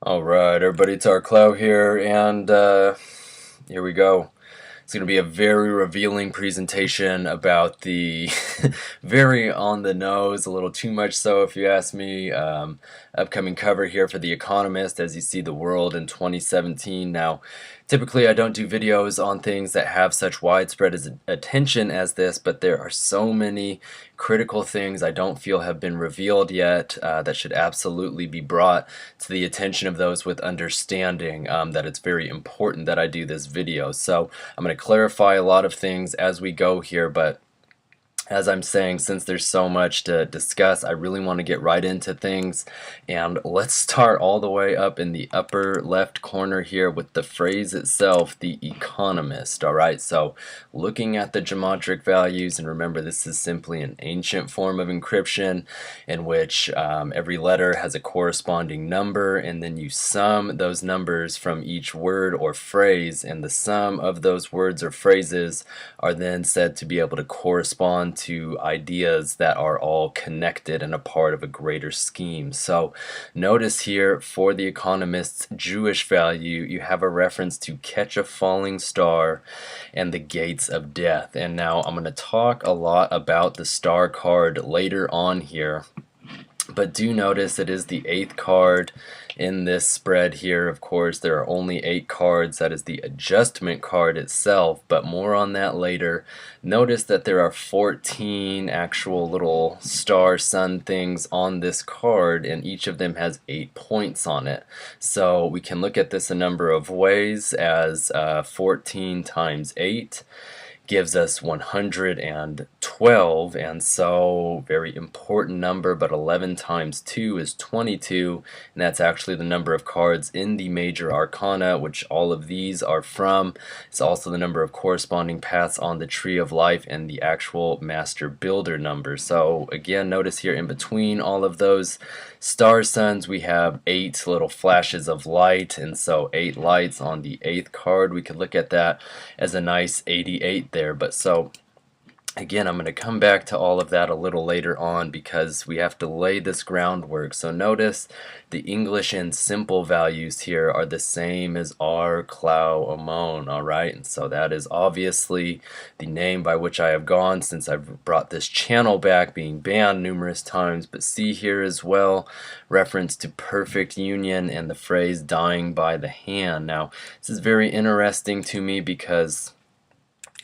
All right, everybody, it's Clow here, and here we go. It's going to be a very revealing presentation about the very on the nose, a little too much so if you ask me, upcoming cover here for The Economist as you see the world in 2017. Now, typically I don't do videos on things that have such widespread attention as this, but there are so many critical things I don't feel have been revealed yet that should absolutely be brought to the attention of those with understanding that it's very important that I do this video. So I'm going to clarify a lot of things as we go here, but as I'm saying, since there's so much to discuss, I really want to get right into things. And let's start all the way up in the upper left corner here with the phrase itself, the economist. Alright, so looking at the geometric values, and remember this is simply an ancient form of encryption in which every letter has a corresponding number, and then you sum those numbers from each word or phrase, and the sum of those words or phrases are then said to be able to correspond to ideas that are all connected and a part of a greater scheme. So notice here for the Economist's Jewish value, you have a reference to catch a falling star and the gates of death. And now I'm going to talk a lot about the star card later on here. But do notice it is the 8th card in this spread here. Of course, there are only 8 cards. That is the adjustment card itself, but more on that later. Notice that there are 14 actual little star sun things on this card, and each of them has 8 points on it. So we can look at this a number of ways as 14 times 8 gives us 112, and so very important number, but 11 times 2 is 22, and that's actually the number of cards in the major arcana, which all of these are from. It's also the number of corresponding paths on the tree of life and the actual master builder number. So again, notice here in between all of those star suns we have 8 little flashes of light, and so 8 lights on the 8th card. We could look at that as a nice 88 there. But so again, I'm going to come back to all of that a little later on because we have to lay this groundwork. So notice the English and simple values here are the same as R, Clow, Amon, alright? And so that is obviously the name by which I have gone since I've brought this channel back, being banned numerous times. But see here as well, reference to perfect union and the phrase dying by the hand. Now, this is very interesting to me because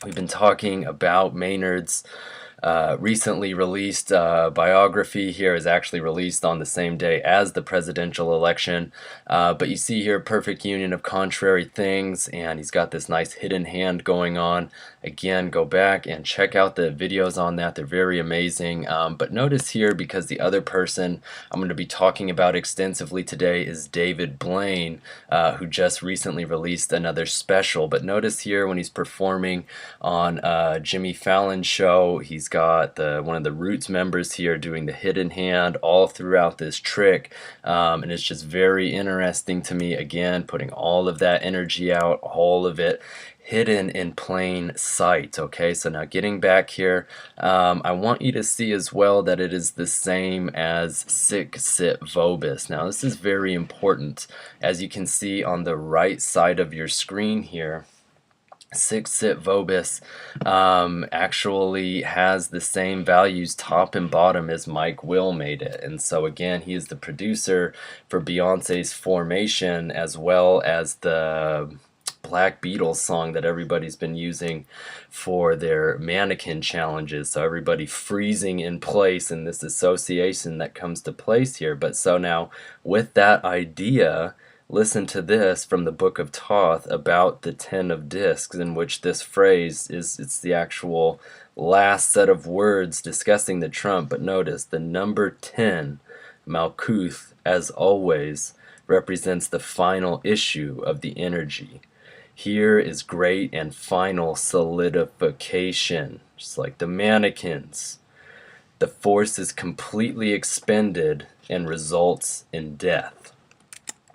we've been talking about Maynard's recently released biography here is actually released on the same day as the presidential election, but you see here perfect union of contrary things, and he's got this nice hidden hand going on. Again, go back and check out the videos on that, they're very amazing. But notice here, because the other person I'm going to be talking about extensively today is David Blaine, who just recently released another special. But notice here when he's performing on Jimmy Fallon's show, he's got one of the Roots members here doing the hidden hand all throughout this trick, and it's just very interesting to me, again putting all of that energy out, all of it hidden in plain sight. Okay, so now getting back here, I want you to see as well that it is the same as Sic Sit Vobis. Now this is very important. As you can see on the right side of your screen here, Sic Sit Vobis actually has the same values top and bottom as Mike Will made it. And so again, he is the producer for Beyonce's Formation, as well as the Black Beatles song that everybody's been using for their mannequin challenges. So everybody freezing in place in this association that comes to place here. But so now with that idea, listen to this from the Book of Thoth about the 10 of discs, in which this phrase is, it's the actual last set of words discussing the trump. But notice the number 10, Malkuth, as always, represents the final issue of the energy. Here is great and final solidification, just like the mannequins. The force is completely expended and results in death.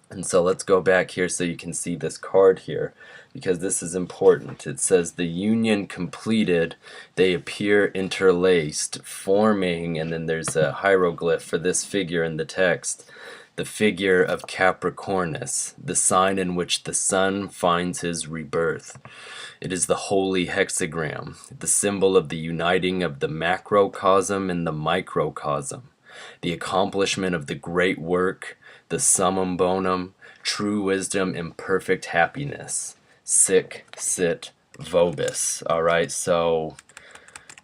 And so let's go back here so you can see this card here, because this is important. It says the union completed, they appear interlaced, forming, and then there's a hieroglyph for this figure in the text, the figure of Capricornus, the sign in which the sun finds his rebirth. It is the holy hexagram, the symbol of the uniting of the macrocosm and the microcosm, the accomplishment of the great work, the summum bonum, true wisdom, and perfect happiness. Sic sit vobis. Alright, so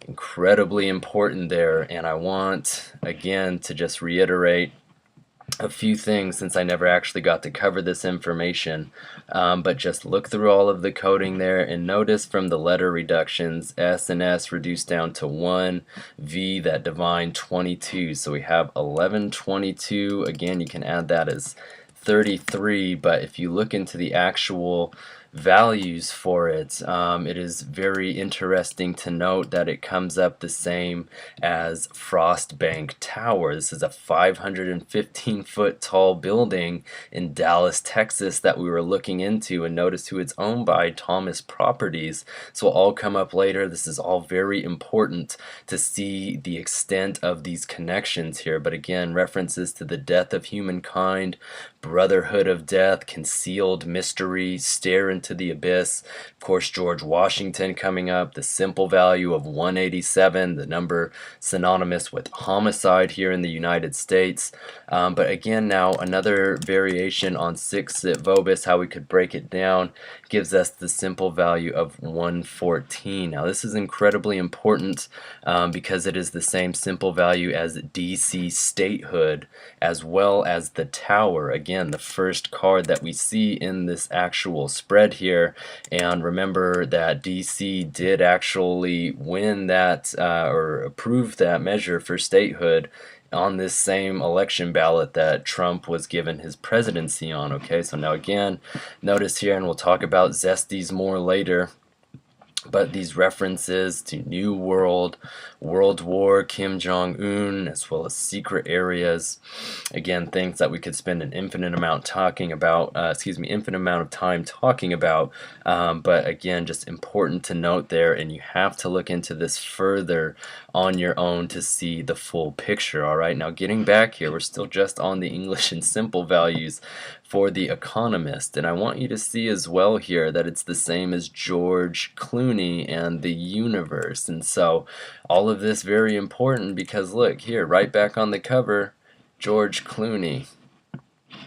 incredibly important there, and I want again to just reiterate a few things since I never actually got to cover this information, but just look through all of the coding there and notice from the letter reductions, S and S reduced down to 1, V that divine 22, so we have 1122. Again, you can add that as 33, but if you look into the actual values for it, it is very interesting to note that it comes up the same as Frostbank Tower. This is a 515-foot tall building in Dallas, Texas that we were looking into, and notice who it's owned by, Thomas Properties. So will all come up later. This is all very important to see the extent of these connections here, but again, references to the death of humankind, brotherhood of death, concealed mystery, stare into the abyss. Of course, George Washington coming up, the simple value of 187, the number synonymous with homicide here in the United States. But again, now another variation on Sic sit vobis, how we could break it down, gives us the simple value of 114. Now this is incredibly important because it is the same simple value as DC statehood, as well as the tower. Again, the first card that we see in this actual spread here, and remember that DC did actually win that or approve that measure for statehood on this same election ballot that Trump was given his presidency on. Okay, so now again, notice here, and we'll talk about Zesties more later, but these references to New World, World War, Kim Jong-un, as well as secret areas, again, things that we could spend an infinite amount talking about, infinite amount of time talking about, but again, just important to note there, and you have to look into this further on your own to see the full picture. Alright, now getting back here, we're still just on the English and simple values for The Economist, and I want you to see as well here that it's the same as George Clooney and the universe. And so all of this very important because look here, right back on the cover, George Clooney,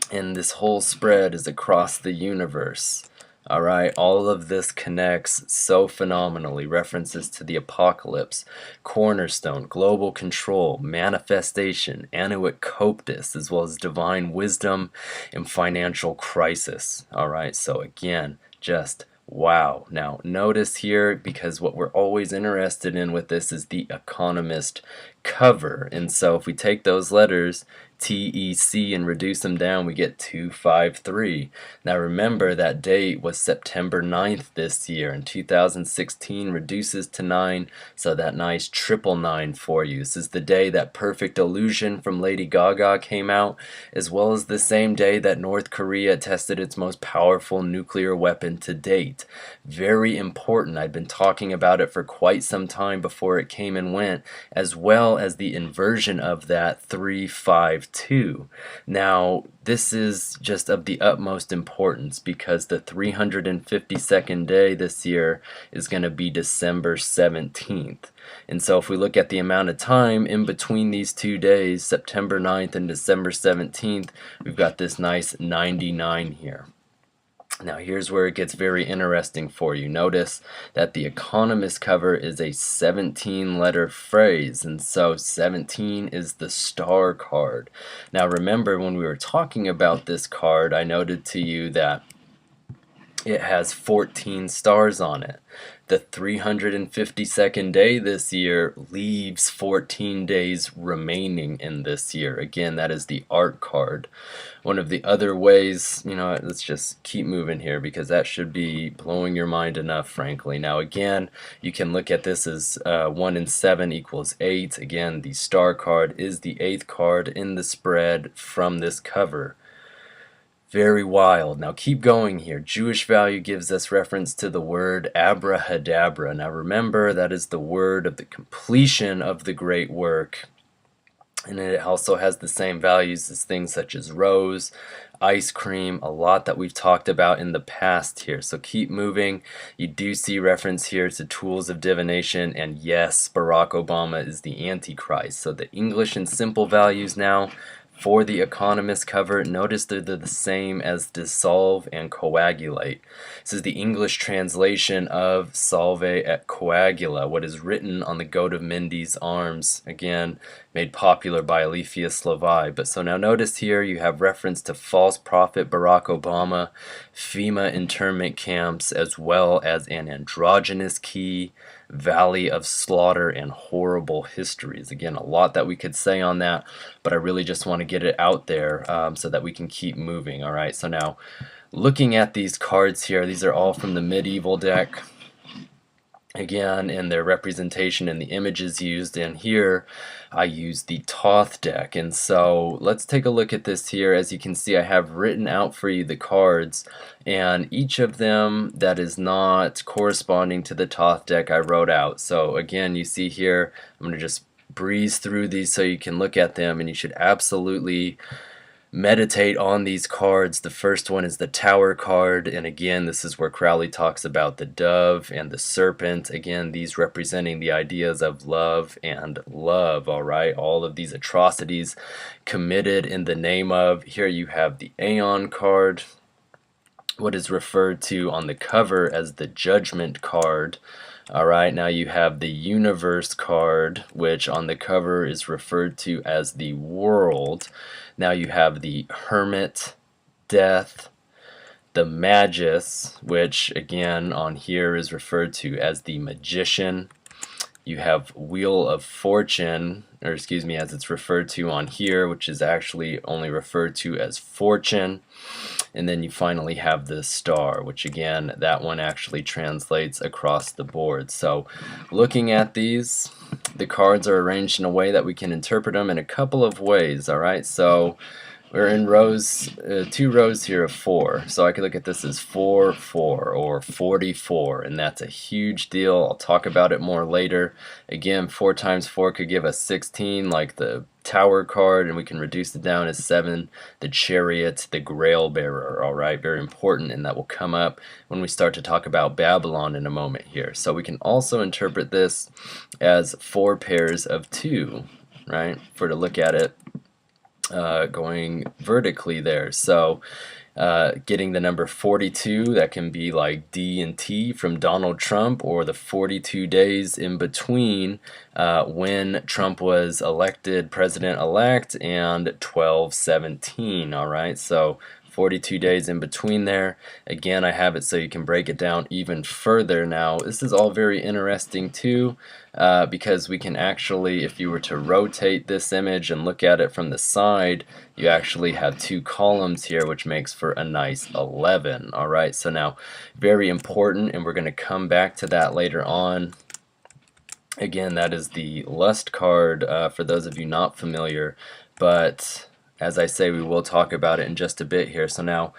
and this whole spread is across the universe. Alright, all of this connects so phenomenally. References to the apocalypse, cornerstone, global control, manifestation, Anuit Coptis, as well as divine wisdom and financial crisis. Alright, so again, just wow. Now notice here, because what we're always interested in with this is the Economist cover, and so if we take those letters TEC and reduce them down, we get 253. Now remember that date was September 9th this year, and 2016 reduces to 9, so that nice triple 9 for you. This is the day that Perfect Illusion from Lady Gaga came out, as well as the same day that North Korea tested its most powerful nuclear weapon to date. Very important. I'd been talking about it for quite some time before it came and went, as well as the inversion of that 352. Now this is just of the utmost importance because the 352nd day this year is going to be December 17th. And so if we look at the amount of time in between these 2 days, September 9th and December 17th, we've got this nice 99 here. Now here's where it gets very interesting for you. Notice that the Economist cover is a 17-letter phrase, and so 17 is the star card. Now remember, when we were talking about this card, I noted to you that it has 14 stars on it. The 352nd day this year leaves 14 days remaining in this year. Again, that is the art card. One of the other ways, let's just keep moving here because that should be blowing your mind enough, frankly. Now again, you can look at this as 1 and 7 equals 8. Again, the star card is the 8th card in the spread from this cover. Very wild. Now keep going here. Jewish value gives us reference to the word abrahadabra. Now remember, that is the word of the completion of the great work. And it also has the same values as things such as rose, ice cream, a lot that we've talked about in the past here. So keep moving. You do see reference here to tools of divination, and yes, Barack Obama is the Antichrist. So the English and simple values now for the Economist cover, notice they're the same as dissolve and coagulate. This is the English translation of Salve et Coagula, what is written on the goat of Mendes arms, again, made popular by Alethea Slavai. But so now notice here you have reference to false prophet Barack Obama, FEMA internment camps, as well as an androgynous key, valley of slaughter, and horrible histories. Again, a lot that we could say on that, but I really just want to get it out there so that we can keep moving. All right, so now looking at these cards here, these are all from the medieval deck. Again, in their representation and the images used, and here I use the Thoth deck. And so let's take a look at this here. As you can see, I have written out for you the cards, and each of them that is not corresponding to the Thoth deck I wrote out. So again, you see here, I'm going to just breeze through these so you can look at them, and you should absolutely meditate on these cards. The first one is the Tower card, and again, this is where Crowley talks about the dove and the serpent. Again, these representing the ideas of love and love. All right, all of these atrocities committed in the name of. Here you have the Aeon card, what is referred to on the cover as the Judgment card. Alright, now you have the Universe card, which on the cover is referred to as the World. Now you have the Hermit, Death, the Magus, which again on here is referred to as the Magician. You have Wheel of Fortune, or excuse me, as it's referred to on here, which is actually only referred to as Fortune. And then you finally have the Star, which again, that one actually translates across the board. So looking at these, the cards are arranged in a way that we can interpret them in a couple of ways, all right? So we're in rows, 2 rows here of 4. So I could look at this as 4, 4, or 44, and that's a huge deal. I'll talk about it more later. Again, 4 times 4 could give us 16, like the Tower card, and we can reduce it down as 7, the Chariot, the Grail Bearer, all right? Very important, and that will come up when we start to talk about Babylon in a moment here. So we can also interpret this as 4 pairs of 2, right? For to look at it going vertically there. So getting the number 42, that can be like D and T from Donald Trump, or the 42 days in between when Trump was elected president-elect and 12/17. All right, so 42 days in between there. Again, I have it so you can break it down even further. Now, this is all very interesting too, because we can actually, if you were to rotate this image and look at it from the side, you actually have 2 columns here, which makes for a nice 11. All right, so now very important, and we're going to come back to that later on. Again, that is the Lust card for those of you not familiar, but as I say, we will talk about it in just a bit here. So now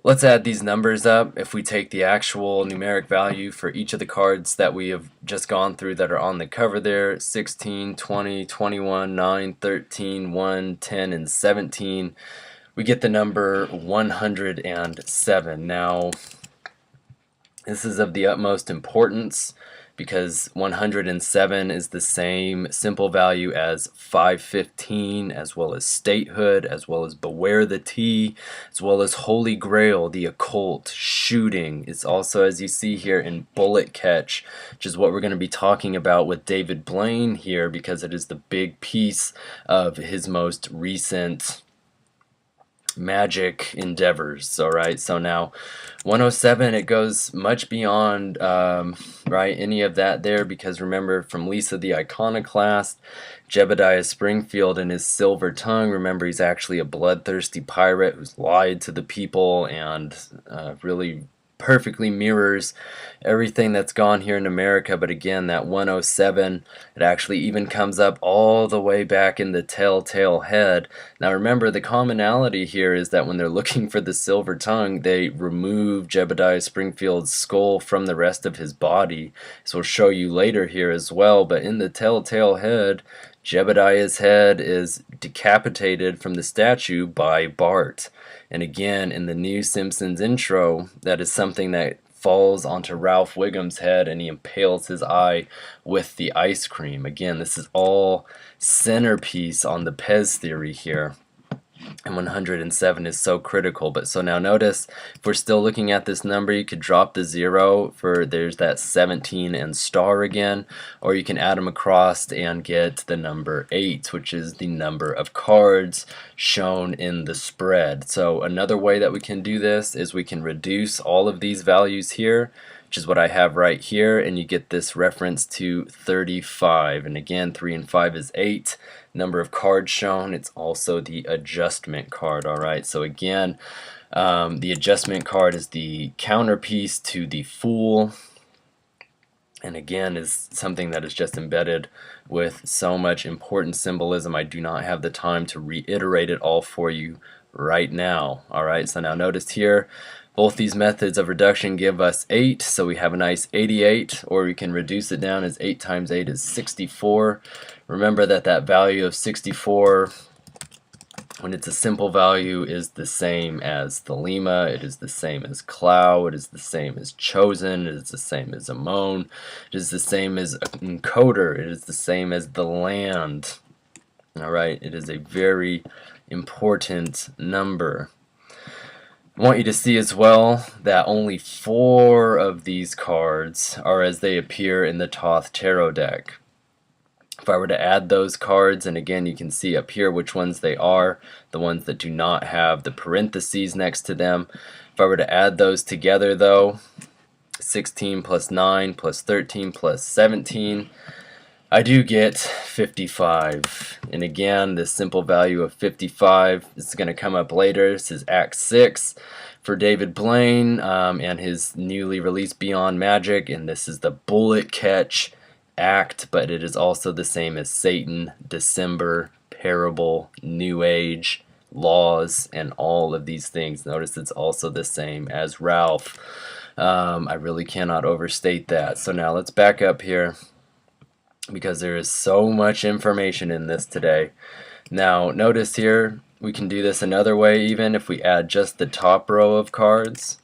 let's add these numbers up. If we take the actual numeric value for each of the cards that we have just gone through that are on the cover there, 16, 20, 21, 9, 13, 1, 10, and 17, we get the number 107. Now, this is of the utmost importance, because 107 is the same simple value as 515, as well as statehood, as well as beware the T, as well as Holy Grail, the occult, shooting. It's also, as you see here, in bullet catch, which is what we're going to be talking about with David Blaine here, because it is the big piece of his most recent magic endeavors. All right, so now 107, it goes much beyond right, any of that there, because remember from Lisa the Iconoclast, Jebediah Springfield and his silver tongue, remember he's actually a bloodthirsty pirate who's lied to the people, and really perfectly mirrors everything that's gone here in America. But again, that 107, it actually even comes up all the way back in the Telltale Head. Now remember, the commonality here is that when they're looking for the silver tongue, they remove Jebediah Springfield's skull from the rest of his body. So we'll show you later here as well, but in the Telltale Head, Jebediah's head is decapitated from the statue by Bart. And again, in the new Simpsons intro, that is something that falls onto Ralph Wiggum's head and he impales his eye with the ice cream. Again, this is all centerpiece on the Pez theory here. And 107 is so critical. But so now notice, if we're still looking at this number, you could drop the 0 for there's that 17 and star again, or you can add them across and get the number 8, which is the number of cards shown in the spread. So another way that we can do this is we can reduce all of these values here, which is what I have right here, and you get this reference to 35. And again, 3 and 5 is 8. Number of cards shown, it's also the adjustment card. Alright, so again, the adjustment card is the counterpiece to the Fool, and again is something that is just embedded with so much important symbolism. I do not have the time to reiterate it all for you right now. Alright, so now notice here, both these methods of reduction give us 8, so we have a nice 88, or we can reduce it down as 8 times 8 is 64. Remember that that value of 64, when it's a simple value, is the same as Thelema, it is the same as Clow, it is the same as Chosen, it is the same as Amon, it is the same as Encoder, it is the same as the Land. Alright, it is a very important number. I want you to see as well that only 4 of these cards are as they appear in the Thoth Tarot deck. If I were to add those cards, and again you can see up here which ones they are, the ones that do not have the parentheses next to them. If I were to add those together though, 16 plus 9 plus 13 plus 17, I do get 55. And again, this simple value of 55 is going to come up later. This is Act 6 for David Blaine and his newly released Beyond Magic, and this is the Bullet Catch Act, but it is also the same as Satan, December, Parable, New Age, Laws, and all of these things. Notice it's also the same as Ralph. I really cannot overstate that. So now let's back up here, because there is so much information in this today. Now notice here, we can do this another way even if we add just the top row of cards.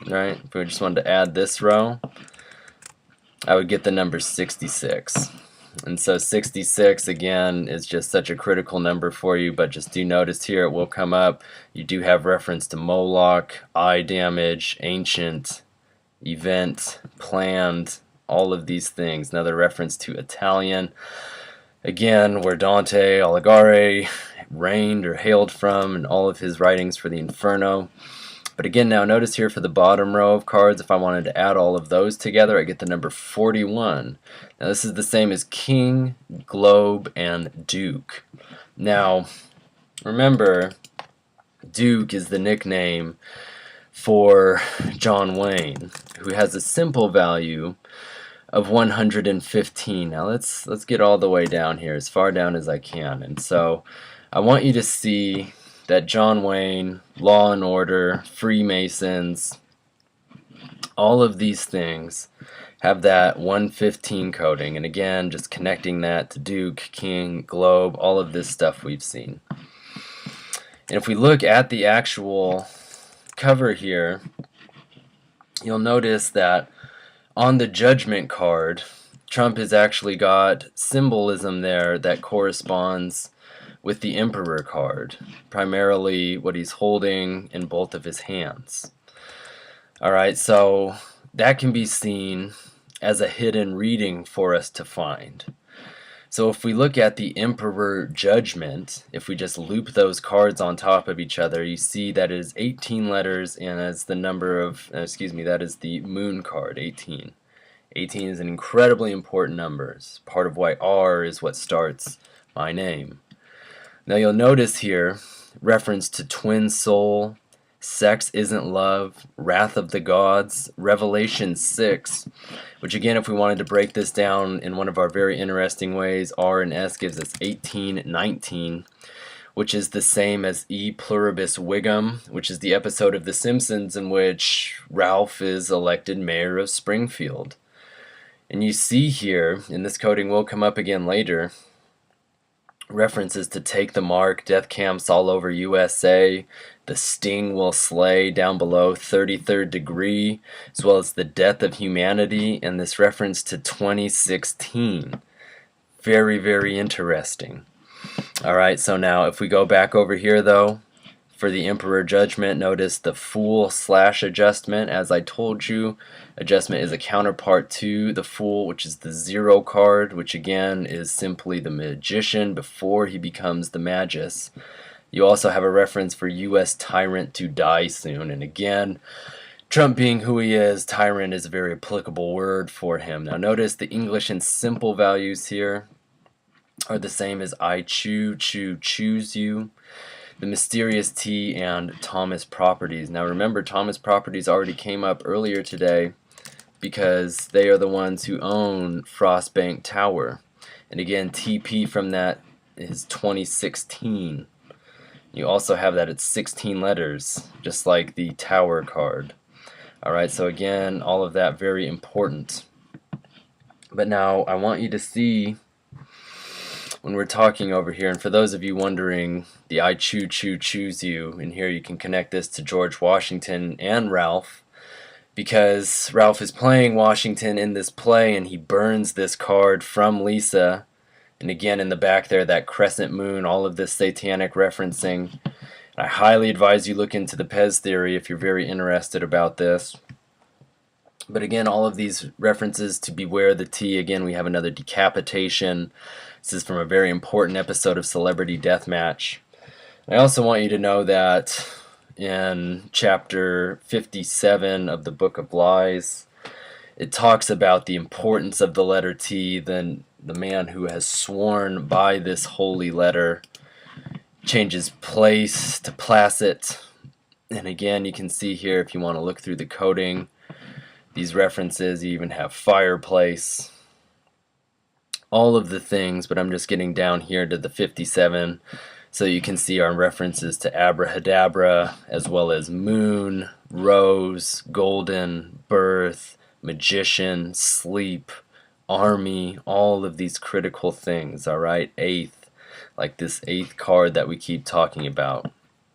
Right? If we just wanted to add this row, I would get the number 66. And so 66 again is just such a critical number for you, but just do notice here it will come up. You do have reference to Moloch, eye damage, ancient, event, planned, all of these things. Another reference to Italian, again where Dante Alighieri reigned or hailed from in all of his writings for the Inferno. But again, now notice here for the bottom row of cards, if I wanted to add all of those together, I get the number 41. Now this is the same as King, Globe, and Duke. Now remember, Duke is the nickname for John Wayne, who has a simple value of 115. Now let's get all the way down here, as far down as I can. And so I want you to see that John Wayne, Law and Order, Freemasons, all of these things have that 115 coding. And again, just connecting that to Duke, King, Globe, all of this stuff we've seen. And if we look at the actual cover here, you'll notice that on the Judgment card, Trump has actually got symbolism there that corresponds with the Emperor card, primarily what he's holding in both of his hands. Alright, so that can be seen as a hidden reading for us to find. So if we look at the Emperor Judgment, if we just loop those cards on top of each other, you see that it is 18 letters, and as the number of, that is the Moon card, 18. 18 is an incredibly important number. It's part of why R is what starts my name. Now you'll notice here reference to Twin Soul, Sex Isn't Love, Wrath of the Gods, Revelation 6, which again, if we wanted to break this down in one of our very interesting ways, R and S gives us 1819, which is the same as E Pluribus Wiggum, which is the episode of The Simpsons in which Ralph is elected mayor of Springfield. And you see here, and this coding will come up again later, references to Take the Mark, death camps all over USA, The Sting Will Slay down below, 33rd Degree, as well as The Death of Humanity, and this reference to 2016. Very, very interesting. Alright, so now if we go back over here though, for the Emperor Judgment, notice the Fool / adjustment. As I told you, adjustment is a counterpart to the Fool, which is the 0 card, which again is simply the magician before he becomes the magus. You also have a reference for U.S. tyrant to die soon, and again, Trump being who he is, tyrant is a very applicable word for him. Now notice the English and simple values here are the same as I choose you. The mysterious T and Thomas Properties. Now remember, Thomas Properties already came up earlier today because they are the ones who own Frostbank Tower. And again, TP from that is 2016. You also have that it's 16 letters, just like the Tower card. Alright, so again, all of that very important. But now I want you to see when we're talking over here, and for those of you wondering, the I choose you, and here you can connect this to George Washington and Ralph, because Ralph is playing Washington in this play and he burns this card from Lisa, and again in the back there that crescent moon, all of this satanic referencing. I highly advise you look into the Pez theory if you're very interested about this. But again, all of these references to beware the T. Again, we have another decapitation. This is from a very important episode of Celebrity Deathmatch. I also want you to know that in chapter 57 of the Book of Lies, it talks about the importance of the letter T. Then the man who has sworn by this holy letter changes place to Placet. And again, you can see here, if you want to look through the coding, these references, you even have fireplace, all of the things, but I'm just getting down here to the 57 so you can see our references to abrahadabra, as well as moon, rose, golden, birth, magician, sleep, army, all of these critical things. Alright, eighth, like this 8th card that we keep talking about.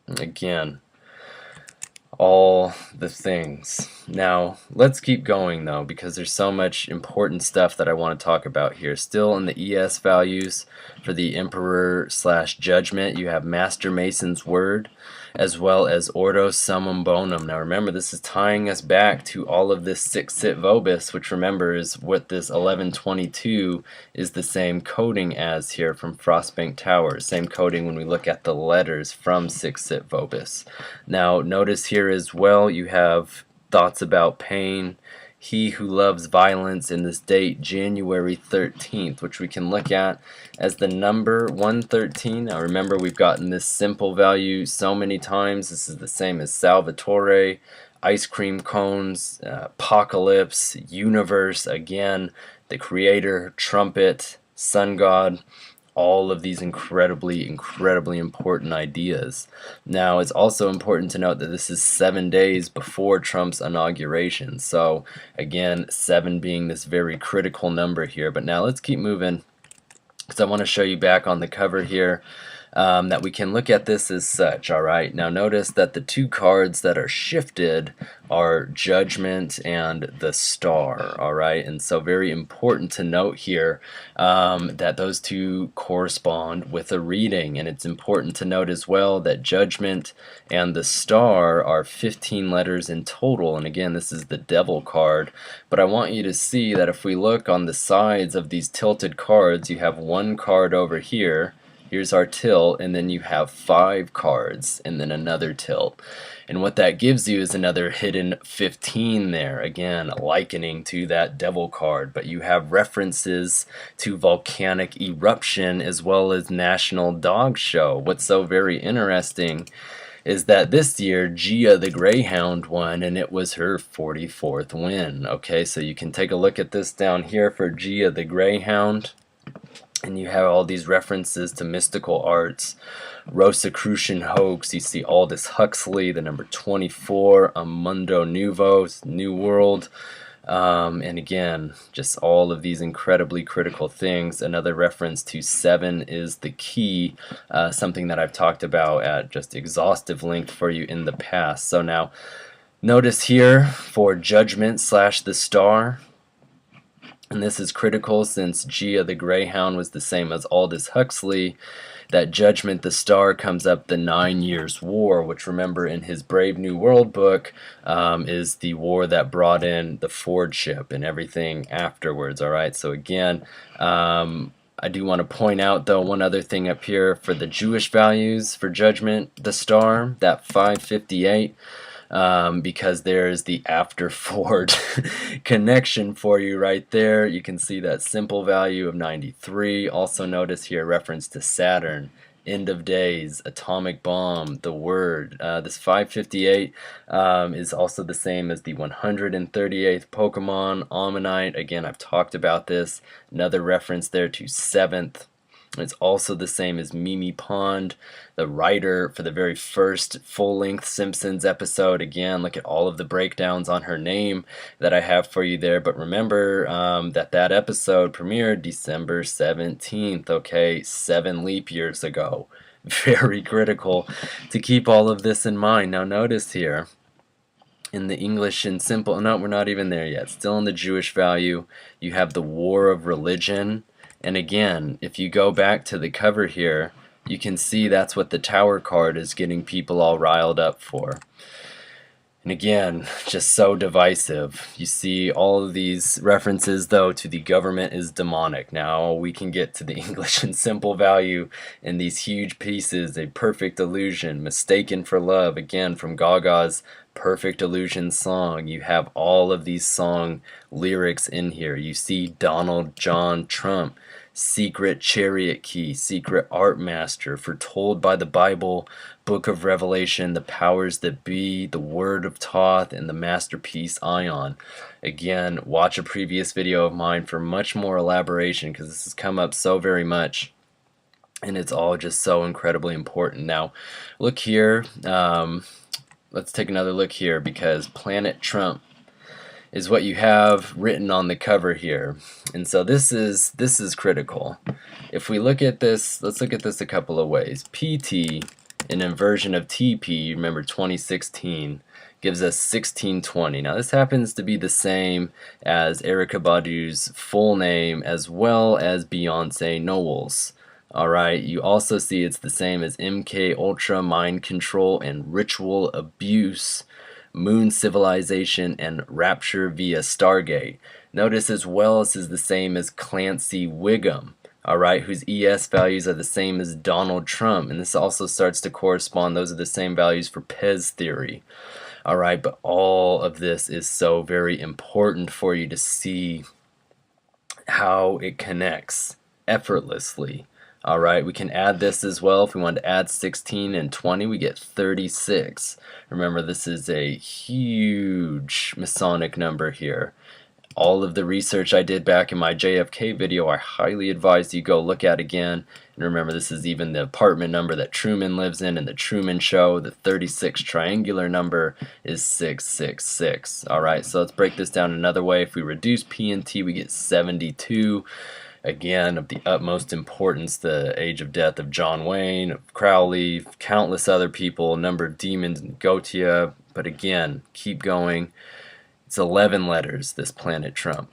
Again, all the things. Now let's keep going though, because there's so much important stuff that I want to talk about here. Still in the ES values for the Emperor / Judgment, you have Master Mason's Word, as well as Ordo Summum Bonum. Now remember, this is tying us back to all of this Sixit Vobis, which remember is what this 1122 is the same coding as here from Frostbank Tower. Same coding when we look at the letters from Sixit Vobis. Now notice here as well you have thoughts about pain. He who loves violence, in this date January 13th, which we can look at as the number 113. Now remember, we've gotten this simple value so many times. This is the same as Salvatore, ice cream cones, apocalypse, universe, again, the creator, trumpet, sun god, all of these incredibly important ideas. Now it's also important to note that this is 7 days before Trump's inauguration, so again, 7 being this very critical number here. But now let's keep moving, because I want to show you back on the cover here that we can look at this as such. Alright, now notice that the 2 cards that are shifted are Judgment and the Star. Alright, and so very important to note here that those 2 correspond with a reading, and it's important to note as well that Judgment and the Star are 15 letters in total, and again, this is the Devil card. But I want you to see that if we look on the sides of these tilted cards, you have 1 card over here. Here's our tilt, and then you have 5 cards, and then another tilt. And what that gives you is another hidden 15 there, again, likening to that Devil card. But you have references to volcanic eruption as well as National Dog Show. What's so very interesting is that this year Gia the Greyhound won, and it was her 44th win. Okay, so you can take a look at this down here for Gia the Greyhound. And you have all these references to mystical arts, Rosicrucian hoax. You see Aldous Huxley, the number 24, Mundo Nuevo, New World, And again, just all of these incredibly critical things. Another reference to 7 is the key, something that I've talked about at just exhaustive length for you in the past. So now, notice here for judgment / the star, and this is critical since Gia the Greyhound was the same as Aldous Huxley, that Judgment the Star comes up the 9 Years' War, which, remember, in his Brave New World book is the war that brought in the Ford ship and everything afterwards. Alright, so again, I do want to point out, though, one other thing up here for the Jewish values for Judgment the Star, that 558. Because there's the after Ford connection for you right there. You can see that simple value of 93. Also notice here reference to Saturn, end of days, atomic bomb, the word. This 558 is also the same as the 138th Pokemon, Ammonite. Again, I've talked about this. Another reference there to 7th. It's also the same as Mimi Pond, the writer for the very first full-length Simpsons episode. Again, look at all of the breakdowns on her name that I have for you there. But remember that episode premiered December 17th, okay, 7 leap years ago. Very critical to keep all of this in mind. Now notice here, in the English and simple, no, we're not even there yet. Still in the Jewish value, you have the war of religion. And again, if you go back to the cover here, you can see that's what the Tower card is getting people all riled up for. And again, just so divisive. You see all of these references, though, to the government is demonic. Now we can get to the English and simple value in these huge pieces. A Perfect Illusion, Mistaken for Love, again from Gaga's Perfect Illusion song. You have all of these song lyrics in here. You see Donald John Trump, Secret Chariot Key, Secret Art Master, Foretold by the Bible, Book of Revelation, The Powers That Be, The Word of Thoth, and the Masterpiece Ion. Again, watch a previous video of mine for much more elaboration because this has come up so very much. And it's all just so incredibly important. Now, look here. Let's take another look here because Planet Trump is what you have written on the cover here. And so this is critical. If we look at this, let's look at this a couple of ways. PT, an inversion of TP, remember 2016, gives us 1620. Now this happens to be the same as Erykah Badu's full name as well as Beyonce Knowles. Alright, you also see it's the same as MK Ultra, Mind Control, and Ritual Abuse, Moon Civilization, and Rapture via Stargate. Notice as well this is the same as Clancy Wiggum, alright, whose ES values are the same as Donald Trump, and this also starts to correspond. Those are the same values for Pez Theory. Alright, but all of this is so very important for you to see how it connects effortlessly. Alright, we can add this as well. If we want to add 16 and 20, we get 36. Remember, this is a huge Masonic number here. All of the research I did back in my JFK video, I highly advise you go look at again. And remember, this is even the apartment number that Truman lives in The Truman Show. The 36 triangular number is 666. Alright, so let's break this down another way. If we reduce P and T, we get 72. Again, of the utmost importance, the age of death of John Wayne, of Crowley, countless other people, a number of demons in Goetia. But again, keep going. It's 11 letters, this Planet Trump.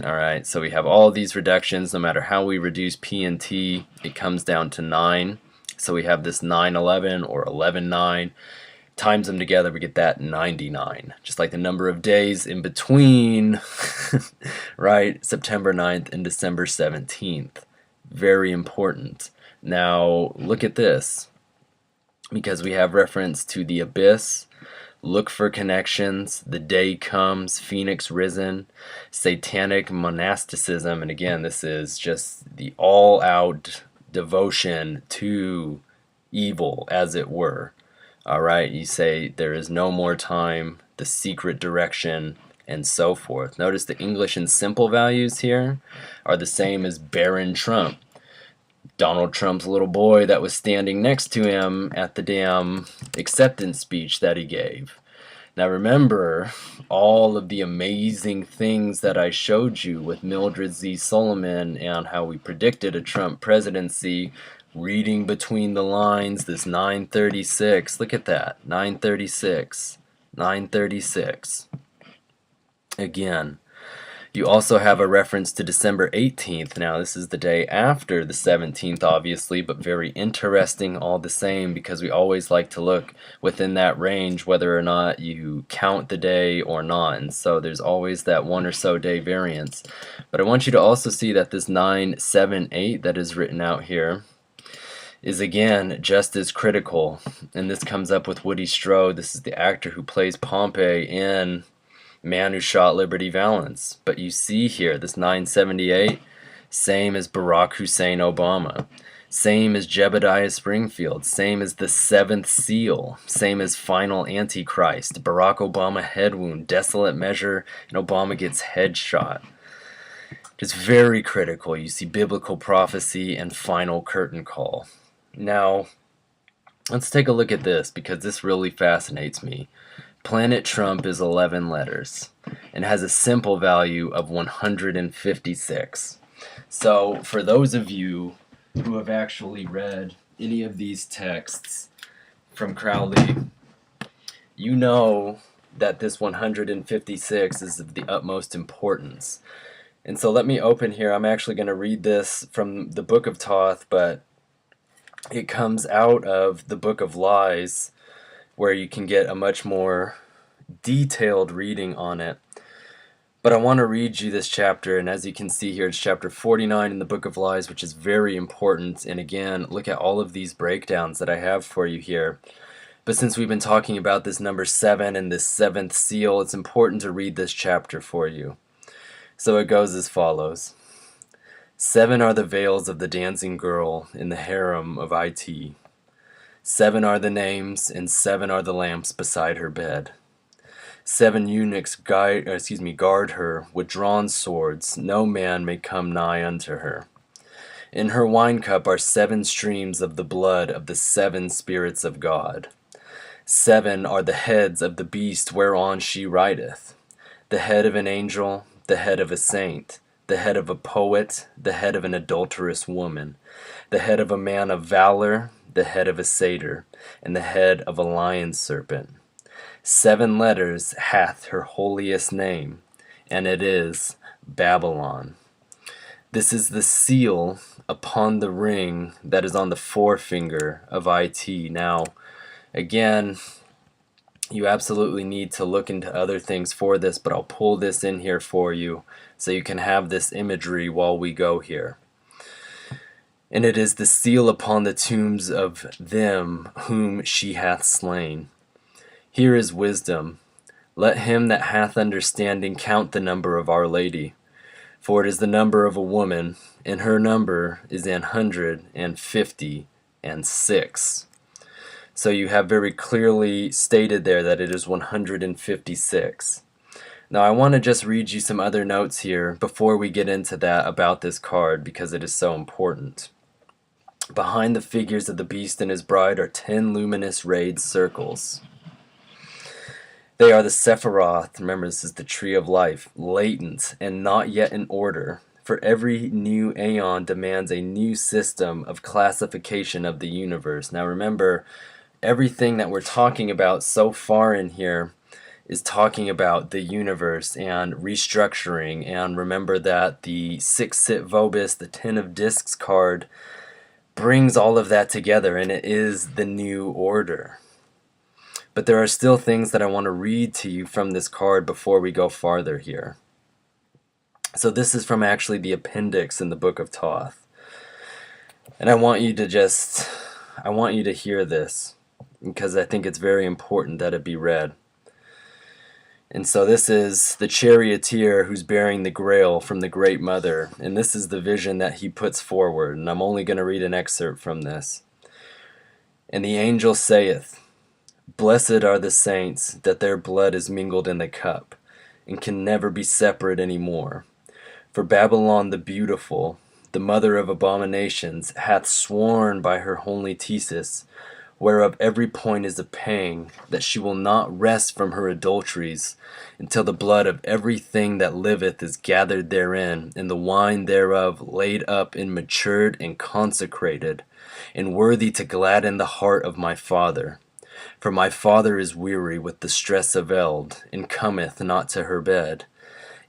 Alright, so we have all of these reductions. No matter how we reduce P and T, it comes down to 9. So we have this 911 or 119. Times them together, we get that 99. Just like the number of days in between, right? September 9th and December 17th. Very important. Now, look at this. Because we have reference to the abyss, look for connections, the day comes, Phoenix risen, satanic monasticism, and again, this is just the all-out devotion to evil, as it were. Alright, you say there is no more time, the secret direction, and so forth. Notice the English and simple values here are the same as Baron Trump. Donald Trump's little boy that was standing next to him at the damn acceptance speech that he gave. Now remember all of the amazing things that I showed you with Mildred Z. Solomon and how we predicted a Trump presidency, reading between the lines, this 936. Look at that, 936, 936. Again, you also have a reference to December 18th. Now, this is the day after the 17th, obviously, but very interesting all the same, because we always like to look within that range whether or not you count the day or not. And so there's always that one or so day variance. But I want you to also see that this 978 that is written out here is again just as critical. And this comes up with Woody Strode. This is the actor who plays Pompey in Man Who Shot Liberty Valance. But you see here, this 978, same as Barack Hussein Obama, same as Jebediah Springfield, same as the seventh seal, same as final Antichrist, Barack Obama head wound, desolate measure, and Obama gets headshot. It's very critical. You see biblical prophecy and final curtain call. Now, let's take a look at this, because this really fascinates me. Planet Trump is 11 letters and has a simple value of 156. So for those of you who have actually read any of these texts from Crowley, you know that this 156 is of the utmost importance. And so let me open here. I'm actually going to read this from the Book of Thoth, but it comes out of the Book of Lies, where you can get a much more detailed reading on it. But I want to read you this chapter, and as you can see here, it's chapter 49 in the Book of Lies, which is very important. And again, look at all of these breakdowns that I have for you here. But since we've been talking about this number 7 and this seventh seal, it's important to read this chapter for you. So it goes as follows. 7 are the veils of the dancing girl in the harem of It. 7 are the names, and 7 are the lamps beside her bed. 7 eunuchs guard her with drawn swords. No man may come nigh unto her. In her wine cup are 7 streams of the blood of the 7 spirits of God. 7 are the heads of the beast whereon she rideth. The head of an angel, the head of a saint, the head of a poet, the head of an adulterous woman, the head of a man of valor, the head of a satyr, and the head of a lion serpent. 7 letters hath her holiest name, and it is Babylon. This is the seal upon the ring that is on the forefinger of It. Now, again, you absolutely need to look into other things for this, but I'll pull this in here for you so you can have this imagery while we go here. And it is the seal upon the tombs of them whom she hath slain. Here is wisdom. Let him that hath understanding count the number of Our Lady, for it is the number of a woman, and her number is 156. So you have very clearly stated there that it is 156. Now I want to just read you some other notes here before we get into that about this card, because it is so important. Behind the figures of the beast and his bride are 10 luminous rayed circles. They are the Sephiroth, remember this is the tree of life, latent and not yet in order. For every new aeon demands a new system of classification of the universe. Now remember, everything that we're talking about so far in here is talking about the universe and restructuring. And remember that the 6 Sit Vobis, the 10 of Discs card, brings all of that together, and it is the new order. But there are still things that I want to read to you from this card before we go farther here. So this is from actually the appendix in the Book of Thoth. And I want you to hear this, because I think it's very important that it be read. And so this is the charioteer who's bearing the grail from the Great Mother, and this is the vision that he puts forward, and I'm only going to read an excerpt from this. And the angel saith, Blessed are the saints, that their blood is mingled in the cup, and can never be separate any more. For Babylon the beautiful, the mother of abominations, hath sworn by her holy thesis, whereof every point is a pang, that she will not rest from her adulteries, until the blood of everything that liveth is gathered therein, and the wine thereof laid up and matured and consecrated, and worthy to gladden the heart of my father. For my father is weary with the stress of eld, and cometh not to her bed.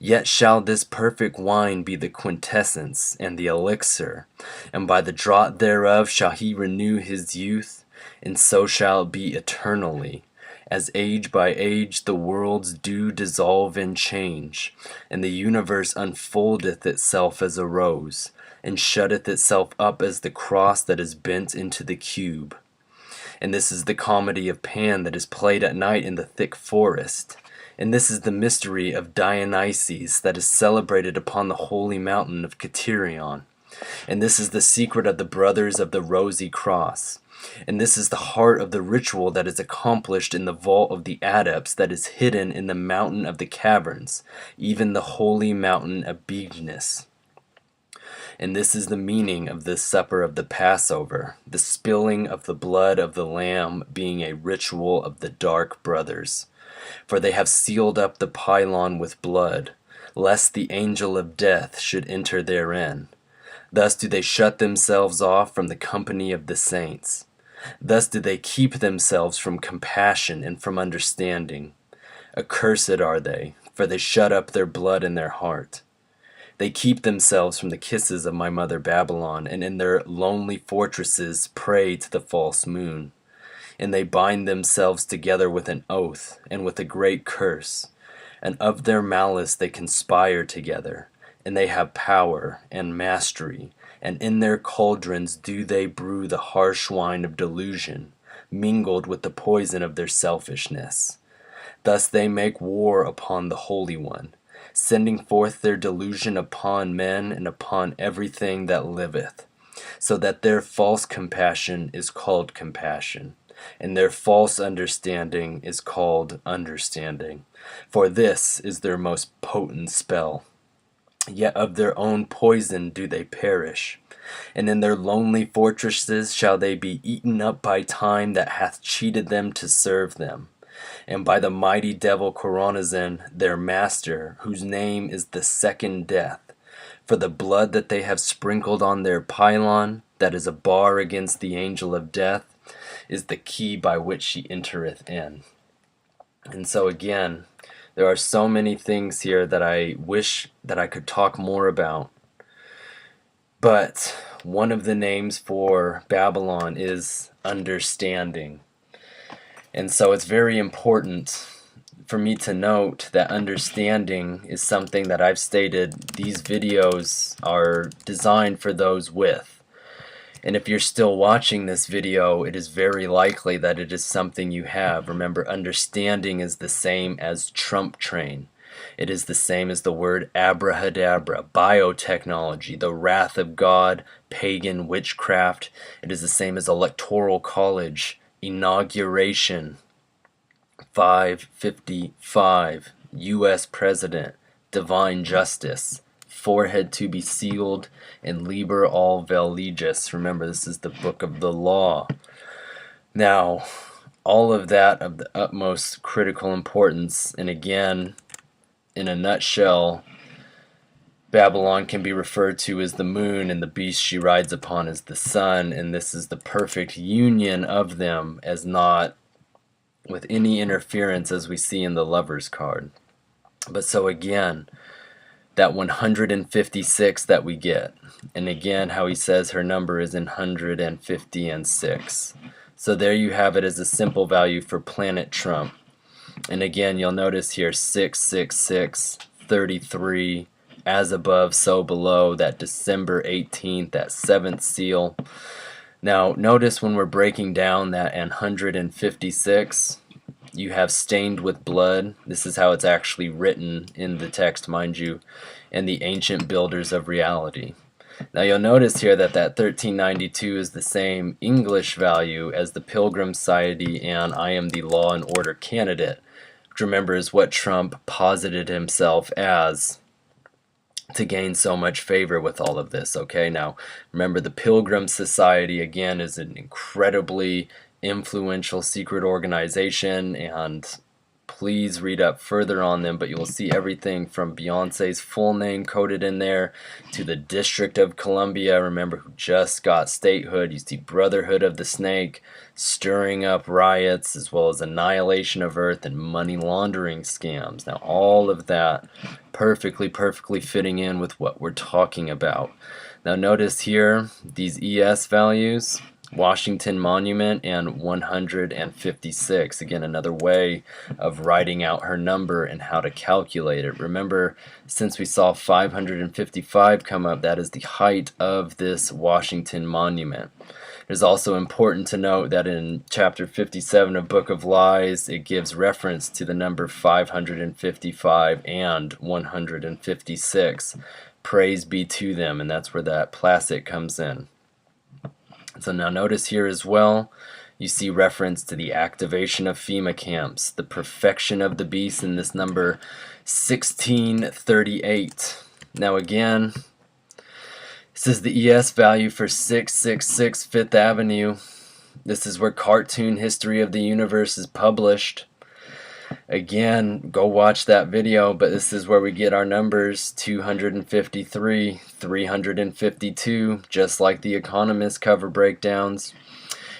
Yet shall this perfect wine be the quintessence and the elixir, and by the draught thereof shall he renew his youth, and so shall it be eternally. As age by age the worlds do dissolve and change, and the universe unfoldeth itself as a rose, and shutteth itself up as the cross that is bent into the cube. And this is the comedy of Pan that is played at night in the thick forest. And this is the mystery of Dionysus that is celebrated upon the holy mountain of Caterion. And this is the secret of the brothers of the rosy cross. And this is the heart of the ritual that is accomplished in the vault of the adepts that is hidden in the mountain of the caverns, even the holy mountain of Begness. And this is the meaning of the supper of the Passover, the spilling of the blood of the Lamb being a ritual of the dark brothers. For they have sealed up the pylon with blood, lest the angel of death should enter therein. Thus do they shut themselves off from the company of the saints. Thus do they keep themselves from compassion and from understanding. Accursed are they, for they shut up their blood in their heart. They keep themselves from the kisses of my mother Babylon, and in their lonely fortresses pray to the false moon. And they bind themselves together with an oath, and with a great curse. And of their malice they conspire together, and they have power and mastery, and in their cauldrons do they brew the harsh wine of delusion, mingled with the poison of their selfishness. Thus they make war upon the Holy One, sending forth their delusion upon men and upon everything that liveth, so that their false compassion is called compassion, and their false understanding is called understanding. For this is their most potent spell. Yet of their own poison do they perish, and in their lonely fortresses shall they be eaten up by time that hath cheated them to serve them, and by the mighty devil Choronizon, their master, whose name is the second death. For the blood that they have sprinkled on their pylon, that is a bar against the angel of death, is the key by which she entereth in. And so again, there are so many things here that I wish that I could talk more about. But one of the names for Babylon is understanding. And so it's very important for me to note that understanding is something that I've stated these videos are designed for those with. And if you're still watching this video, it is very likely that it is something you have. Remember, understanding is the same as trump train. It is the same as the word abrahadabra, biotechnology, the wrath of God, pagan witchcraft. It is the same as electoral college, inauguration, 555, U.S. President, divine justice, forehead to be sealed, and liber all vel legis. Remember, this is the book of the law. Now, all of that of the utmost critical importance, and again, in a nutshell, Babylon can be referred to as the moon, and the beast she rides upon is the sun, and this is the perfect union of them, as not with any interference as we see in the Lover's card. But so again, that 156 that we get, and again how he says her number is in 150 and 6. So there you have it as a simple value for planet Trump. And again, you'll notice here 666, 33, as above, so below, that December 18th, that 7th seal. Now, notice when we're breaking down that 156, you have stained with blood. This is how it's actually written in the text, mind you, and the ancient builders of reality. Now you'll notice here that that 1392 is the same English value as the Pilgrim Society and I am the Law and Order candidate, which remember is what Trump posited himself as to gain so much favor with all of this. Okay, now remember the Pilgrim Society again is an incredibly influential secret organization, and please read up further on them, but you will see everything from Beyonce's full name coded in there to the District of Columbia, remember, who just got statehood. You see Brotherhood of the Snake stirring up riots, as well as annihilation of Earth and money laundering scams. Now all of that perfectly fitting in with what we're talking about. Now notice here these ES values, Washington Monument and 156. Again, another way of writing out her number and how to calculate it. Remember, since we saw 555 come up, that is the height of this Washington Monument. It is also important to note that in chapter 57 of Book of Lies, it gives reference to the number 555 and 156. Praise be to them, and that's where that placet comes in. So now notice here as well, you see reference to the activation of FEMA camps, the perfection of the beast in this number 1638. Now again, this is the ES value for 666 Fifth Avenue. This is where Cartoon History of the Universe is published. Again, go watch that video, but this is where we get our numbers 253, 352, just like the Economist cover breakdowns.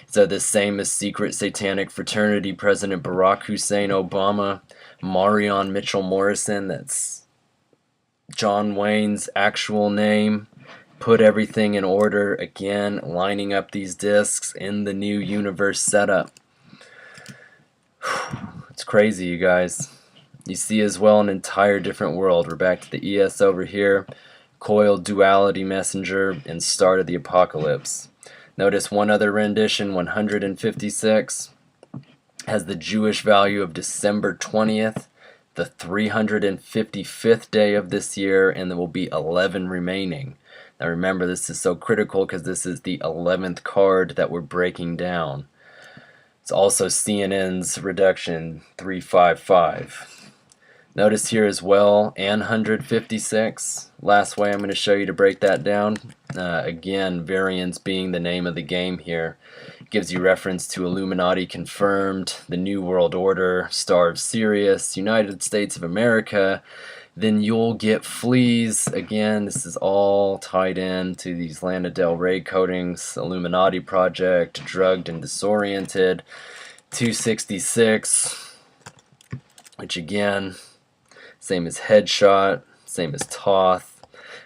So the same as Secret Satanic Fraternity, President Barack Hussein Obama, Marion Mitchell Morrison, that's John Wayne's actual name. Put everything in order, again, lining up these discs in the new universe setup. It's crazy, you guys. You see as well an entire different world. We're back to the ES over here, coiled duality messenger, and start of the apocalypse. Notice one other rendition, 156, has the Jewish value of December 20th, the 355th day of this year, and there will be 11 remaining. Now remember, this is so critical because this is the 11th card that we're breaking down. It's also CNN's reduction 355. Notice here as well, and 156. Last way I'm going to show you to break that down. Again, variance being the name of the game here. Gives you reference to Illuminati confirmed, the New World Order, Star of Sirius, United States of America. Then you'll get fleas. Again, this is all tied in to these Lana Del Rey codings, Illuminati Project, Drugged and Disoriented, 266, which again, same as Headshot, same as Toth.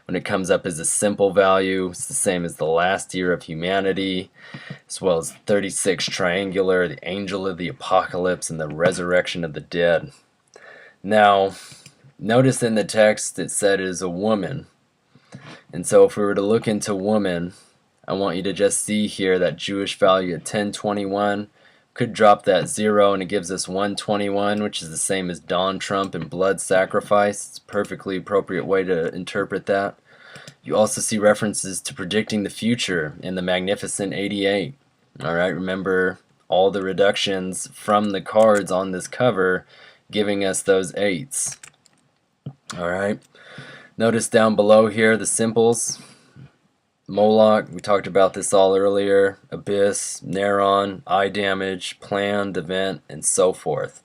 When it comes up as a simple value, it's the same as the Last Year of Humanity, as well as 36 Triangular, the Angel of the Apocalypse, and the Resurrection of the Dead. Now, notice in the text it said it is a woman. And so if we were to look into woman, I want you to just see here that Jewish value at 1021. Could drop that 0 and it gives us 121, which is the same as Don Trump and blood sacrifice. It's a perfectly appropriate way to interpret that. You also see references to predicting the future in the Magnificent 88. Alright, remember all the reductions from the cards on this cover giving us those 8s. Alright, notice down below here the simples. Moloch, we talked about this all earlier. Abyss, Neron, eye damage, planned event, and so forth.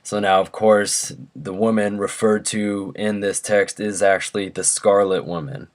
So now, of course, the woman referred to in this text is actually the Scarlet Woman.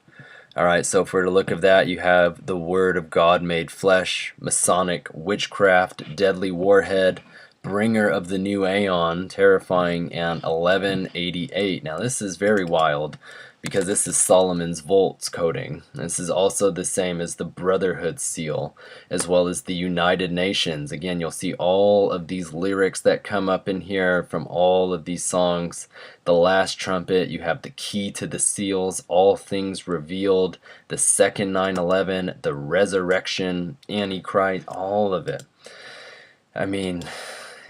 Alright, so if we're to look at that, you have the Word of God made flesh, Masonic witchcraft, deadly warhead, bringer of the new aeon, terrifying, and 1188. Now this is very wild because this is Solomon's Volts coding. This is also the same as the Brotherhood seal, as well as the United Nations. Again, you'll see all of these lyrics that come up in here from all of these songs. The Last Trumpet, you have the Key to the Seals, All Things Revealed, the Second 9/11, the Resurrection, Antichrist, all of it. I mean,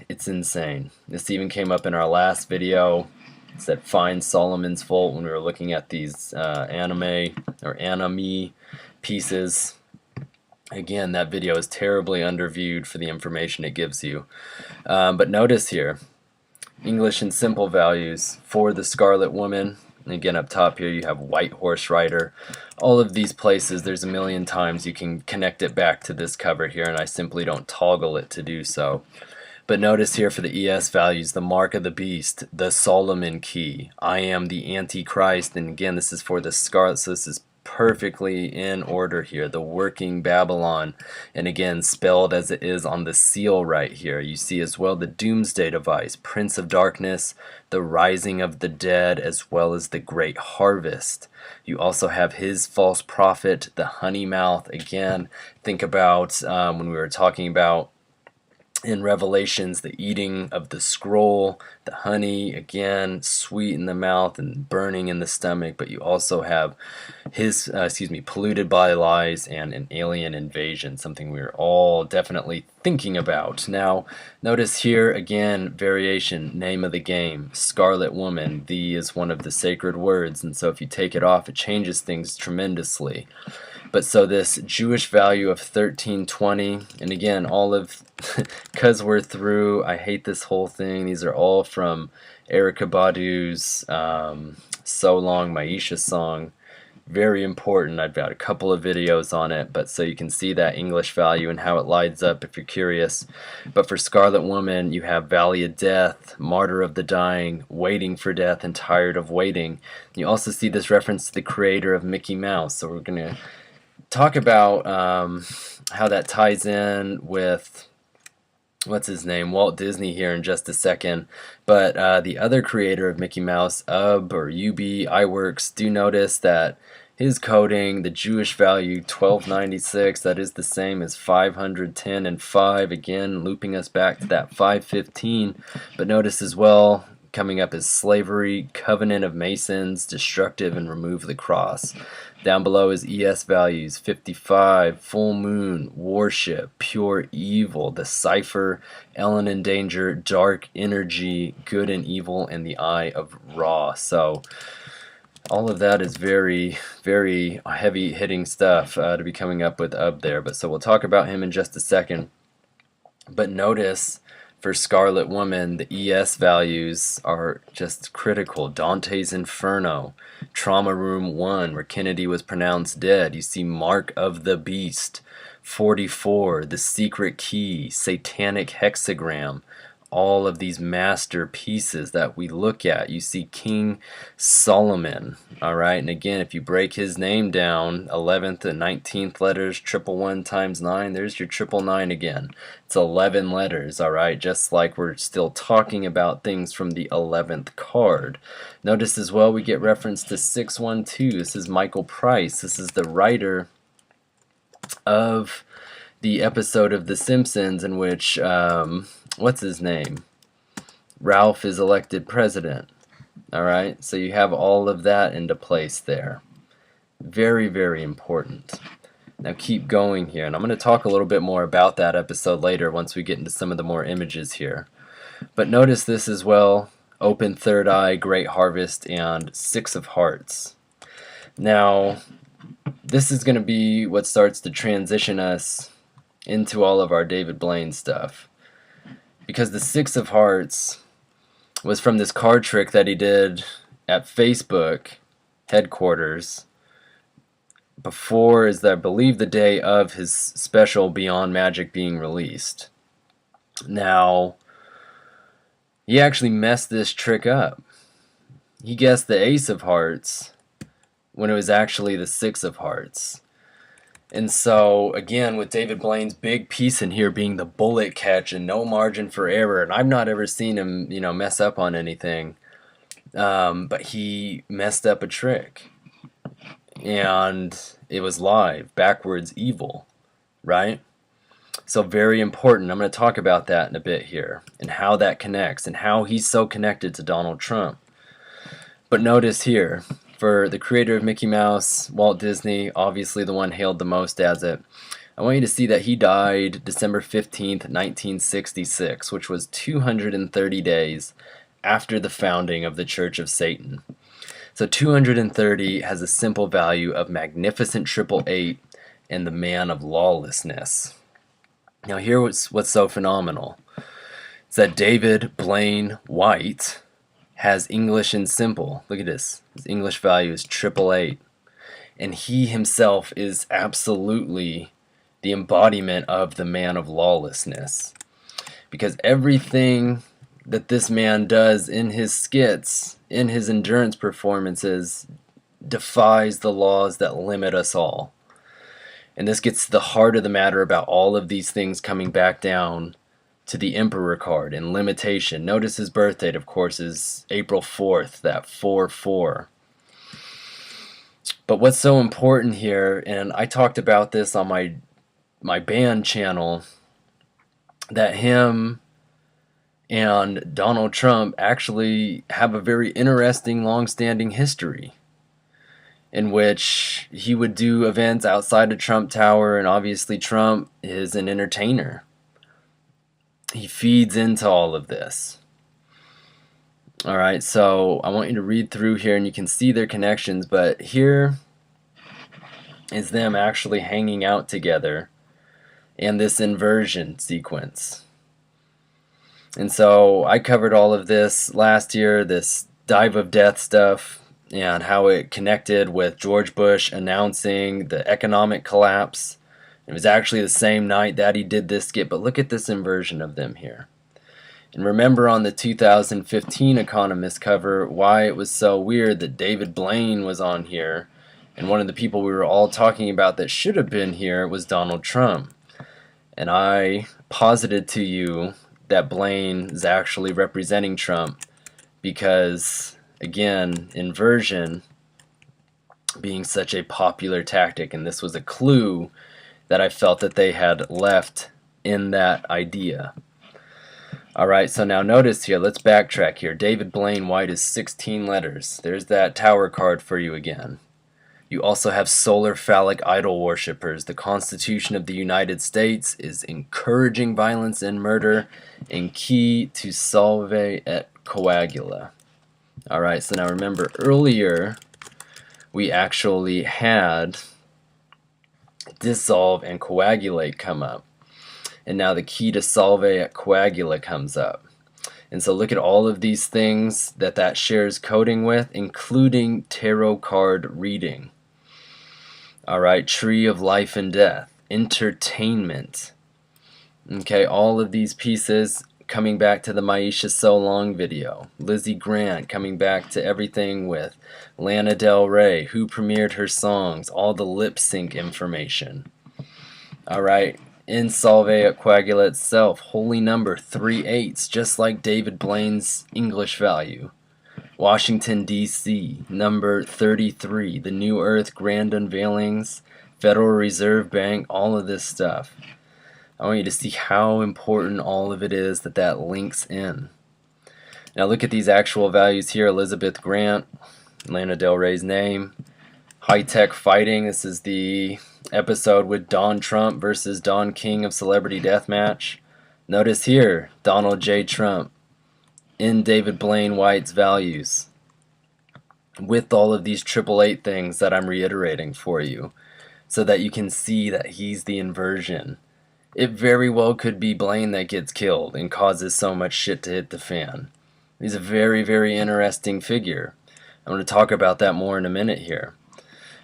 it's insane. This even came up in our last video. It said find Solomon's Vault when we were looking at these anime pieces. Again, that video is terribly underviewed for the information it gives you. But notice here, English and simple values for the Scarlet Woman. And again, up top here you have White Horse Rider. All of these places, there's a million times you can connect it back to this cover here, and I simply don't toggle it to do so. But notice here for the ES values, the Mark of the Beast, the Solomon Key, I am the Antichrist, and again, this is for the Scarlet, so this is perfectly in order here. The Working Babylon, and again, spelled as it is on the seal right here. You see as well the Doomsday Device, Prince of Darkness, the Rising of the Dead, as well as the Great Harvest. You also have his false prophet, the Honey Mouth. Again, think about when we were talking about in Revelations, the eating of the scroll, the honey, again, sweet in the mouth and burning in the stomach, but you also have his, polluted by lies and an alien invasion, something we're all definitely thinking about. Now, notice here, again, variation, name of the game, Scarlet Woman. The is one of the sacred words, and so if you take it off, it changes things tremendously. But so this Jewish value of 1320, and again, all of, because we're through, I hate this whole thing, these are all from Erykah Badu's So Long Maisha song. Very important. I've got a couple of videos on it, but so you can see that English value and how it lines up if you're curious. But for Scarlet Woman, you have Valley of Death, Martyr of the Dying, Waiting for Death, and Tired of Waiting. You also see this reference to the creator of Mickey Mouse, so we're going to talk about how that ties in with what's his name, Walt Disney here in just a second. But the other creator of Mickey Mouse, UB or UB iWorks, do notice that his coding, the Jewish value 1296, that is the same as 510 and 5, again looping us back to that 515. But notice as well, coming up is slavery, covenant of Masons, destructive, and remove the cross. Down below is ES values, 55, full moon, warship, pure evil, the cipher, Ellen in danger, dark energy, good and evil, and the eye of Ra. So all of that is very, very heavy hitting stuff to be coming up with there. But so we'll talk about him in just a second. But notice for Scarlet Woman, the ES values are just critical. Dante's Inferno, Trauma Room 1, where Kennedy was pronounced dead. You see Mark of the Beast, 44, The Secret Key, Satanic Hexagram. All of these masterpieces that we look at. You see King Solomon, all right? And again, if you break his name down, 11th and 19th letters, 111 times 9, there's your 999 again. It's 11 letters, all right? Just like we're still talking about things from the 11th card. Notice as well we get reference to 612. This is Michael Price. This is the writer of the episode of The Simpsons in which what's his name? Ralph is elected president. Alright, so you have all of that into place there. Very, very important. Now keep going here, and I'm going to talk a little bit more about that episode later once we get into some of the more images here. But notice this as well, Open Third Eye, Great Harvest, and Six of Hearts. Now, this is going to be what starts to transition us into all of our David Blaine stuff. Because the Six of Hearts was from this card trick that he did at Facebook headquarters before, is that I believe the day of his special Beyond Magic being released. Now, he actually messed this trick up. He guessed the Ace of Hearts when it was actually the Six of Hearts. And so, again, with David Blaine's big piece in here being the bullet catch and no margin for error, and I've not ever seen him, mess up on anything, but he messed up a trick. And it was live, backwards evil, right? So very important. I'm going to talk about that in a bit here, and how that connects, and how he's so connected to Donald Trump. But notice here, for the creator of Mickey Mouse, Walt Disney, obviously the one hailed the most as it, I want you to see that he died December 15th, 1966, which was 230 days after the founding of the Church of Satan. So 230 has a simple value of magnificent 888 and the man of lawlessness. Now here's what's so phenomenal. It's that David Blaine White has English in simple. Look at this. His English value is 888. And he himself is absolutely the embodiment of the man of lawlessness. Because everything that this man does in his skits, in his endurance performances, defies the laws that limit us all. And this gets to the heart of the matter about all of these things coming back down to the Emperor card and limitation. Notice his birth date, of course, is April 4th, that 4-4. But what's so important here, and I talked about this on my band channel, that him and Donald Trump actually have a very interesting long-standing history in which he would do events outside of Trump Tower, and obviously Trump is an entertainer. He feeds into all of this. Alright, so I want you to read through here and you can see their connections, but here is them actually hanging out together and this inversion sequence. And so I covered all of this last year, this Dive of Death stuff, and how it connected with George Bush announcing the economic collapse. It was actually the same night that he did this skit, but look at this inversion of them here. And remember on the 2015 Economist cover why it was so weird that David Blaine was on here, and one of the people we were all talking about that should have been here was Donald Trump. And I posited to you that Blaine is actually representing Trump because, again, inversion being such a popular tactic, and this was a clue that I felt that they had left in that idea. Alright, so now notice here, let's backtrack here. David Blaine White is 16 letters. There's that tower card for you again. You also have solar phallic idol worshippers. The Constitution of the United States is encouraging violence and murder and key to solve et coagula. Alright, so now remember earlier we actually had dissolve and coagulate come up. And now the key to solve et coagula comes up. And so look at all of these things that shares coding with, including tarot card reading. Alright, tree of life and death, entertainment. Okay, all of these pieces coming back to the Maisha So Long video. Lizzie Grant coming back to everything with Lana Del Rey, who premiered her songs, all the lip sync information. Alright, in Solve et Coagula itself, holy number 3 8s, just like David Blaine's English value. Washington, D.C., number 33, the New Earth Grand Unveilings, Federal Reserve Bank, all of this stuff. I want you to see how important all of it is that links in. Now look at these actual values here. Elizabeth Grant, Lana Del Rey's name. High Tech Fighting, this is the episode with Don Trump versus Don King of Celebrity Deathmatch. Notice here, Donald J. Trump in David Blaine White's values with all of these 888 things that I'm reiterating for you so that you can see that he's the inversion. It very well could be Blaine that gets killed and causes so much shit to hit the fan. He's a very, very interesting figure. I'm going to talk about that more in a minute here.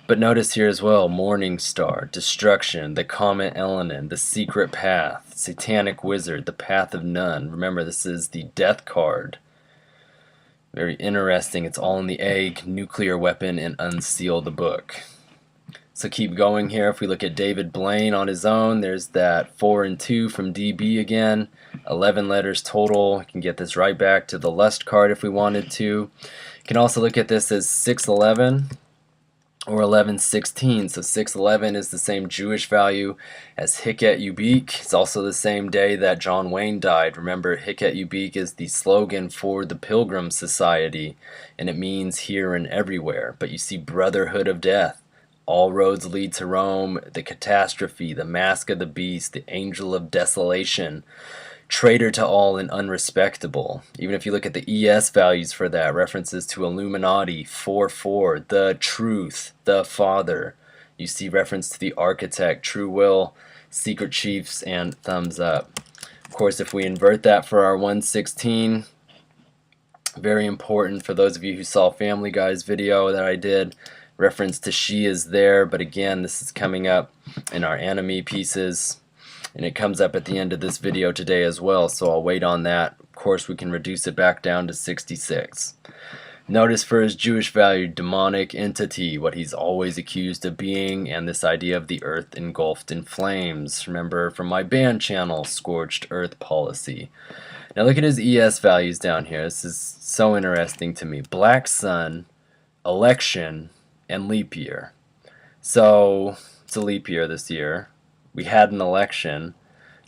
But notice here as well, Morning Star, Destruction, the Comet Elenin, the Secret Path, Satanic Wizard, the Path of None. Remember, this is the Death card. Very interesting. It's all in the egg, nuclear weapon, and unseal the book. So keep going here. If we look at David Blaine on his own, there's that 4 and 2 from DB again. 11 letters total. We can get this right back to the Lust card if we wanted to. You can also look at this as 611. Or 1116, so 611 is the same Jewish value as Hiket Ubik. It's also the same day that John Wayne died. Remember, Hiket Ubik is the slogan for the Pilgrim Society, and it means here and everywhere. But you see Brotherhood of Death, all roads lead to Rome, the Catastrophe, the Mask of the Beast, the Angel of Desolation, traitor to all and unrespectable. Even if you look at the ES values for that, references to Illuminati, 4-4, the Truth, the Father. You see reference to the Architect, True Will, Secret Chiefs, and Thumbs Up. Of course, if we invert that for our 116, Very important for those of you who saw Family Guy's video that I did. Reference to she is there, but again, this is coming up in our anime pieces, and it comes up at the end of this video today as well, so I'll wait on that. Of course, we can reduce it back down to 66. Notice for his Jewish value, demonic entity, what he's always accused of being, and this idea of the earth engulfed in flames. Remember from my band channel, Scorched Earth Policy. Now look at his ES values down here. This is so interesting to me. Black Sun, election, and leap year. So it's a leap year this year. We had an election,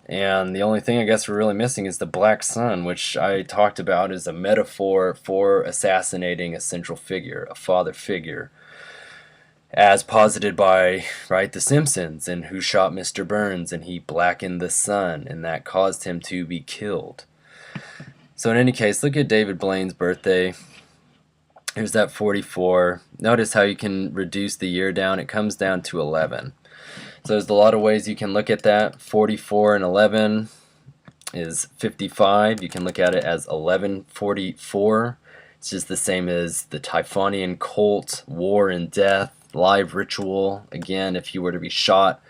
and the only thing I guess we're really missing is the Black Sun, which I talked about as a metaphor for assassinating a central figure, a father figure, as posited by The Simpsons, and who shot Mr. Burns, and he blackened the sun, and that caused him to be killed. So in any case, look at David Blaine's birthday. Here's that 44. Notice how you can reduce the year down. It comes down to 11. So there's a lot of ways you can look at that. 44 and 11 is 55. You can look at it as 1144. It's just the same as the Typhonian cult, war and death, live ritual. Again, if you were to be shot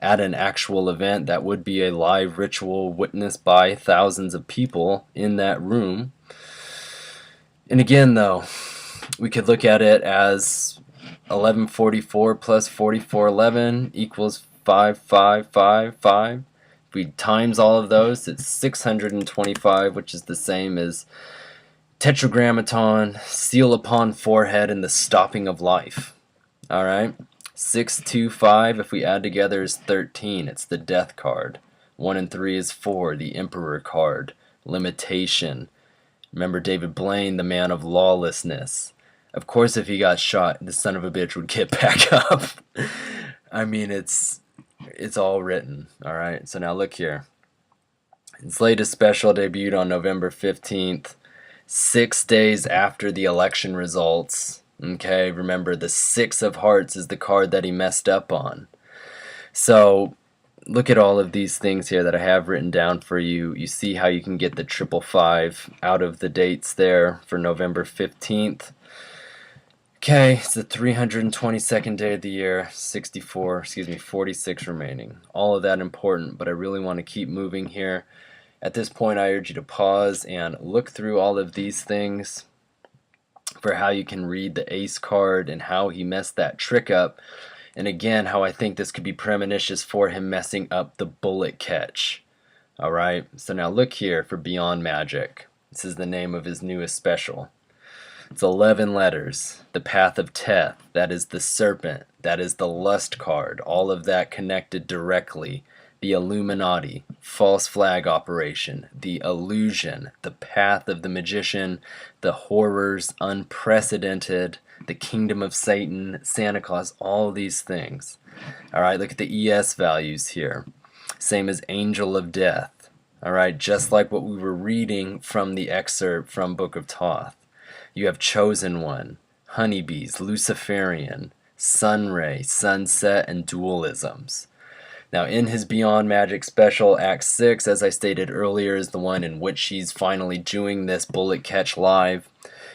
at an actual event, that would be a live ritual witnessed by thousands of people in that room. And again, though, we could look at it as 1144 plus 4411 equals 5555. If we times all of those, it's 625, which is the same as Tetragrammaton, seal upon forehead, and the stopping of life. Alright? 625, if we add together, is 13. It's the death card. 1 and 3 is 4, the emperor card. Limitation. Remember David Blaine, the man of lawlessness. Of course, if he got shot, the son of a bitch would get back up. I mean, it's all written. Alright, so now look here. His latest special debuted on November 15th, 6 days after the election results. Okay, remember the 6 of hearts is the card that he messed up on. So look at all of these things here that I have written down for you. You see how you can get the 555 out of the dates there for November 15th. Okay, it's the 322nd day of the year, 46 remaining. All of that important, but I really want to keep moving here. At this point, I urge you to pause and look through all of these things for how you can read the ace card and how he messed that trick up. And again, how I think this could be premonitions for him messing up the bullet catch. Alright, so now look here for Beyond Magic. This is the name of his newest special. It's 11 letters. The Path of Teth, that is the serpent, that is the lust card, all of that connected directly. The Illuminati, false flag operation, the illusion, the path of the magician, the horrors, unprecedented, the kingdom of Satan, Santa Claus, all these things. Alright, look at the ES values here. Same as Angel of Death. Alright, just like what we were reading from the excerpt from Book of Thoth. You have Chosen One, Honeybees, Luciferian, Sunray, Sunset, and Dualisms. Now in his Beyond Magic special, Act 6, as I stated earlier, is the one in which he's finally doing this bullet catch live.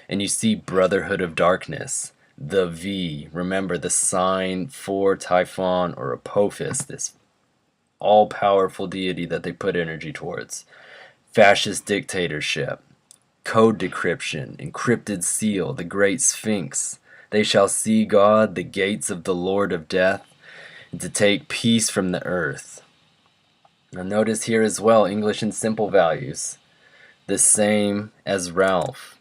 And you see Brotherhood of Darkness, the V, remember the sign for Typhon or Apophis, this all-powerful deity that they put energy towards. Fascist dictatorship, code decryption, encrypted seal, the Great Sphinx. They shall see God, the gates of the Lord of Death, and to take peace from the earth. Now notice here as well, English and simple values, the same as Ralph.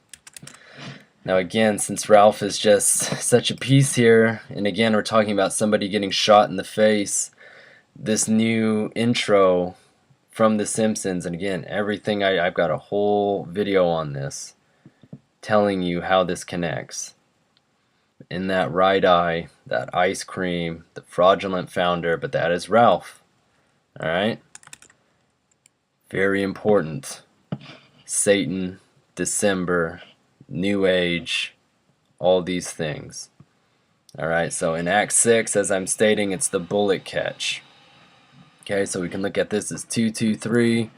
Now again, since Ralph is just such a piece here, and again we're talking about somebody getting shot in the face, this new intro from The Simpsons, and again, everything, I've got a whole video on this, telling you how this connects. In that right eye, that ice cream, the fraudulent founder, but that is Ralph. Alright? Very important. Satan, December, New Age, all these things. Alright, so in Act 6, as I'm stating, it's the bullet catch. Okay, so we can look at this as 223.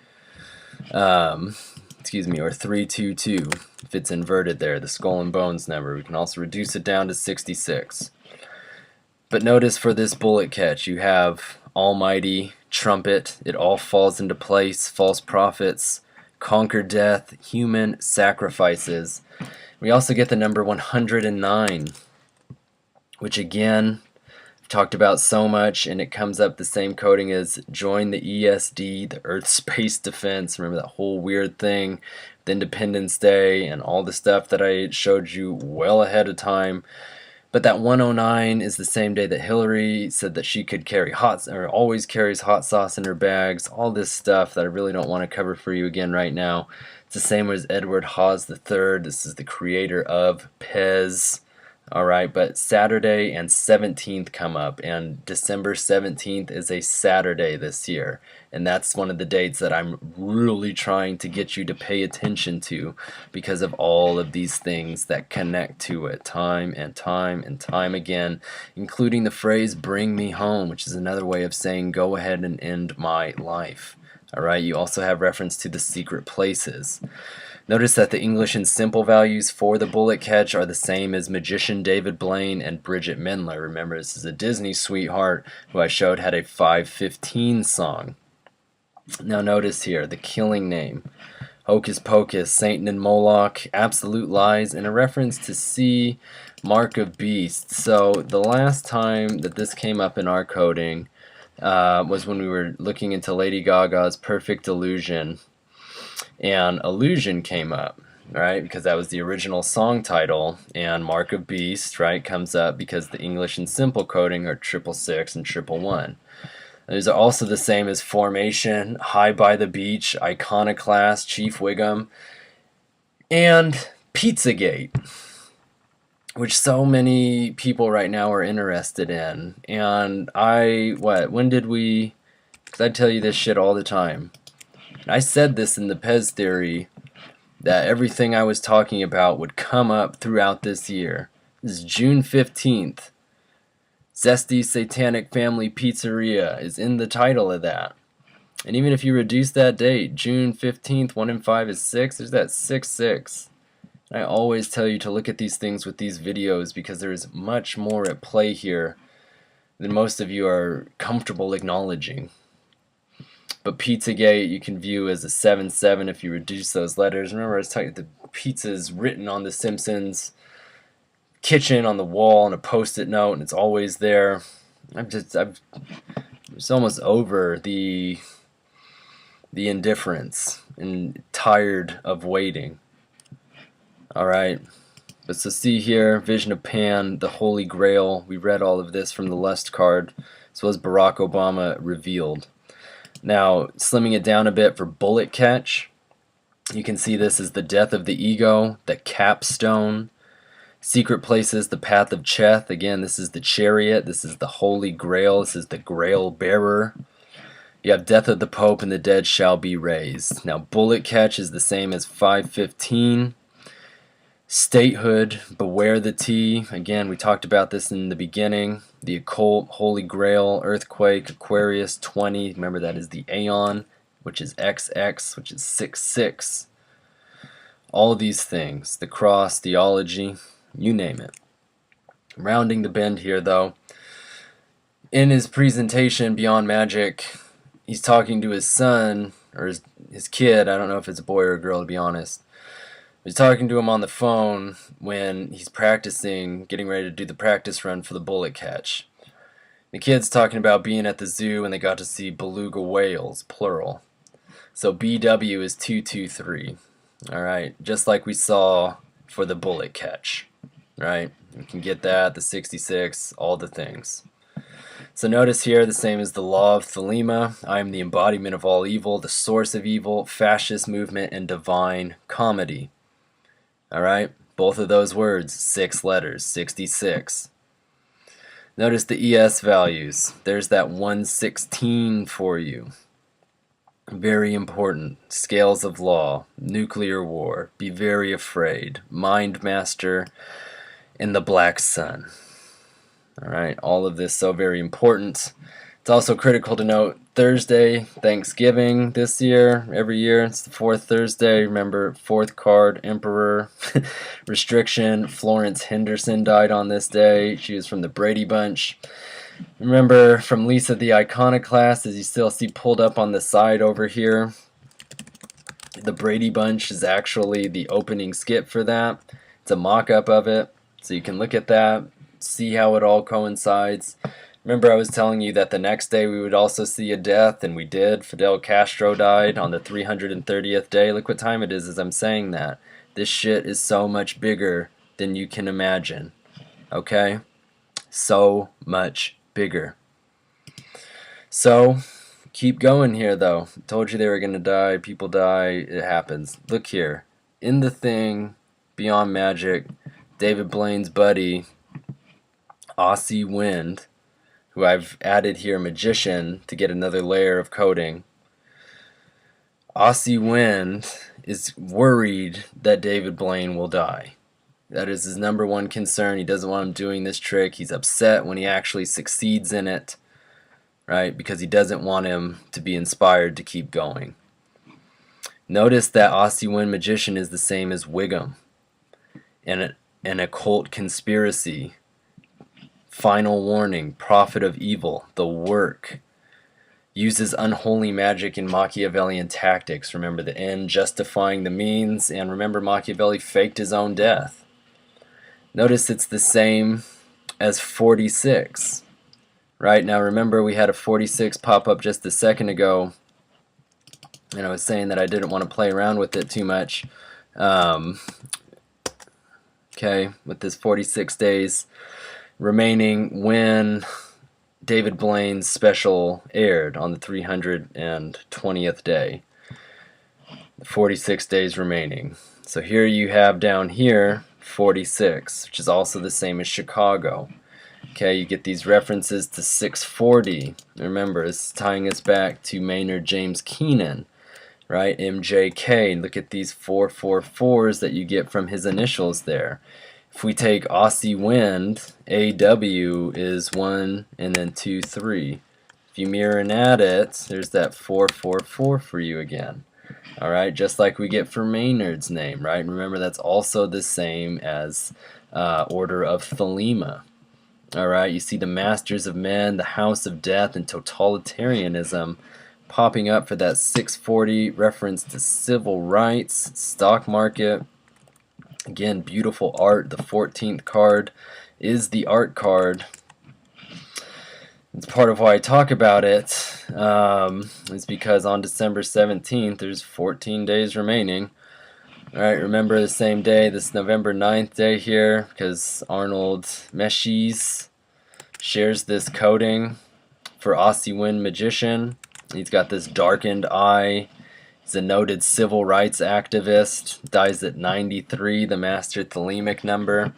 excuse me, or 322 if it's inverted there, the skull and bones number. We can also reduce it down to 66. But notice for this bullet catch, you have Almighty, Trumpet, it all falls into place, false prophets, conquer death, human sacrifices. We also get the number 109, which again, I've talked about so much, and it comes up the same coding as join the ESD, the Earth Space Defense. Remember that whole weird thing with Independence Day and all the stuff that I showed you well ahead of time. But that 109 is the same day that Hillary said that she could carry always carries hot sauce in her bags. All this stuff that I really don't want to cover for you again right now. It's the same as Edward Hawes III. This is the creator of Pez. Alright, but Saturday and 17th come up, and December 17th is a Saturday this year, and that's one of the dates that I'm really trying to get you to pay attention to because of all of these things that connect to it time and time and time again, including the phrase bring me home, which is another way of saying go ahead and end my life. Alright, you also have reference to the secret places. Notice that the English and simple values for the bullet catch are the same as Magician David Blaine and Bridget Mendler. Remember, this is a Disney sweetheart who I showed had a 515 song. Now notice here, the killing name. Hocus Pocus, Satan and Moloch, Absolute Lies, and a reference to C, Mark of Beast. So the last time that this came up in our coding was when we were looking into Lady Gaga's Perfect Illusion. And Illusion came up, right, because that was the original song title, and Mark of Beast, right, comes up because the English and simple coding are 666 and 111. These are also the same as Formation, High by the Beach, Iconoclast, Chief Wiggum, and Pizzagate, which so many people right now are interested in. And when did we, because I tell you this shit all the time. I said this in the Pez theory, that everything I was talking about would come up throughout this year. This is June 15th. Zesty Satanic Family Pizzeria is in the title of that. And even if you reduce that date, June 15th, 1 and 5 is 6, there's that 6-6. I always tell you to look at these things with these videos because there is much more at play here than most of you are comfortable acknowledging. But Pizzagate you can view as a 7-7 if you reduce those letters. Remember I was talking the pizza's written on the Simpsons kitchen on the wall on a post-it note, and it's always there. I'm just almost over the indifference and tired of waiting. Alright, but so see here, Vision of Pan, the Holy Grail. We read all of this from the Lust card, as well as Barack Obama revealed. Now, slimming it down a bit for bullet catch, you can see this is the death of the ego, the capstone, secret places, the path of Cheth. Again, this is the chariot, this is the Holy Grail, this is the Grail bearer. You have death of the Pope and the dead shall be raised. Now, bullet catch is the same as 515. Statehood, beware the T. Again, we talked about this in the beginning. The occult, Holy Grail, Earthquake, Aquarius 20. Remember that is the Aeon, which is XX, which is 66. All of these things, the cross, theology, you name it. Rounding the bend here, though. In his presentation, Beyond Magic, he's talking to his son, or his kid. I don't know if it's a boy or a girl, to be honest. He's talking to him on the phone when he's practicing, getting ready to do the practice run for the bullet catch. The kid's talking about being at the zoo and they got to see beluga whales, plural. So BW is 223. Alright, just like we saw for the bullet catch. Right? You can get that, the 66, all the things. So notice here, the same as the law of Thelema. I am the embodiment of all evil, the source of evil, fascist movement, and divine comedy. Alright, both of those words, 6 letters, 66. Notice the ES values. There's that 116 for you. Very important. Scales of law, nuclear war, be very afraid, mind master, and the black sun. Alright, all of this so very important It's also critical to note Thursday, Thanksgiving this year. Every year it's the fourth Thursday. Remember, fourth card, Emperor. Restriction, Florence Henderson died on this day. She was from the Brady Bunch. Remember from Lisa the Iconoclast, as you still see pulled up on the side over here. The Brady Bunch is actually the opening skit for that. It's a mock-up of it, so you can look at that, see how it all coincides. Remember I was telling you that the next day we would also see a death, and we did. Fidel Castro died on the 330th day. Look what time it is as I'm saying that. This shit is so much bigger than you can imagine. Okay? So much bigger. So, keep going here though. I told you they were going to die. People die. It happens. Look here. In The Thing, Beyond Magic, David Blaine's buddy, Aussie Wind, who I've added here, Magician, to get another layer of coding. Aussie Wind is worried that David Blaine will die. That is his number one concern. He doesn't want him doing this trick. He's upset when he actually succeeds in it, right? Because he doesn't want him to be inspired to keep going. Notice that Aussie Wind Magician is the same as Wiggum, and an occult conspiracy. Final warning, prophet of evil, the work. Uses unholy magic in Machiavellian tactics. Remember, the end justifying the means, and remember Machiavelli faked his own death. Notice it's the same as 46. Right, now remember we had a 46 pop up just a second ago, and I was saying that I didn't want to play around with it too much. Okay, with this 46 days remaining when David Blaine's special aired on the 320th day. 46 days remaining. So here you have down here 46, which is also the same as Chicago. Okay, you get these references to 640. Remember, it's tying us back to Maynard James Keenan, right? MJK. Look at these 444s that you get from his initials there. If we take Aussie Wind, AW is 1 and then 2, 3. If you mirror and add it, there's that 444 for you again. Alright, just like we get for Maynard's name, right? And remember, that's also the same as Order of Thelema. Alright, you see the Masters of Men, the House of Death, and Totalitarianism popping up for that 640 reference to civil rights, stock market. Again, beautiful art. The 14th card is the art card. It's part of why I talk about it. It's because on December 17th, there's 14 days remaining. Alright, remember the same day, this November 9th day here, because Arnold Meshes shares this coding for Aussie Wind Magician. He's got this darkened eye. He's a noted civil rights activist, dies at 93, the master thelemic number.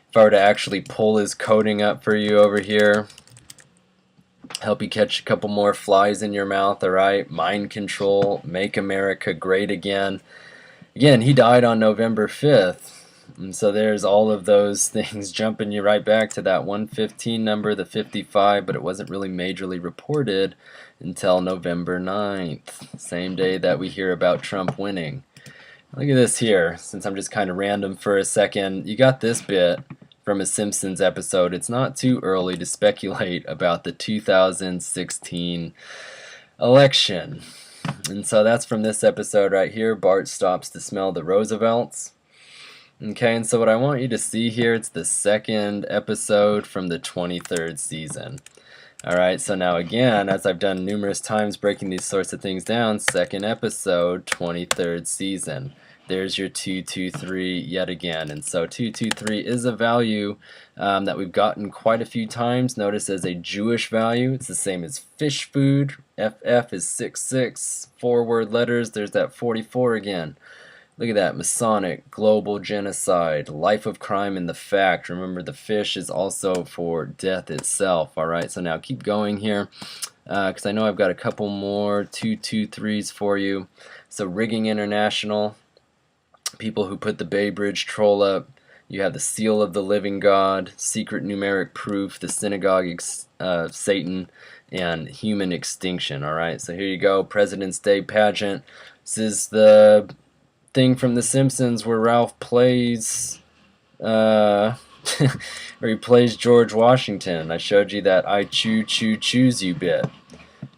If I were to actually pull his coding up for you over here, help you catch a couple more flies in your mouth, alright? Mind control, make America great again. Again, he died on November 5th. And so there's all of those things jumping you right back to that 115 number, the 55, but it wasn't really majorly reported until November 9th, same day that we hear about Trump winning. Look at this here, since I'm just kind of random for a second. You got this bit from a Simpsons episode. It's not too early to speculate about the 2016 election. And so that's from this episode right here. Bart stops to smell the Roosevelts. Okay, and so what I want you to see here, it's the second episode from the 23rd season. Alright, so now again, as I've done numerous times breaking these sorts of things down, second episode, 23rd season. There's your 223 yet again. And so 223 is a value that we've gotten quite a few times. Notice as a Jewish value, it's the same as fish food. FF is 66, 4-word letters. There's that 44 again. Look at that, Masonic, global genocide, life of crime and the fact. Remember, the fish is also for death itself. Alright, so now keep going here, because I know I've got a couple more 223s for you. So Rigging International, people who put the Bay Bridge troll up. You have the Seal of the Living God, Secret Numeric Proof, the Synagogue Satan and human extinction. Alright, so here you go, President's Day pageant. This is the thing from The Simpsons where Ralph plays where he plays George Washington. I showed you that I choose you bit.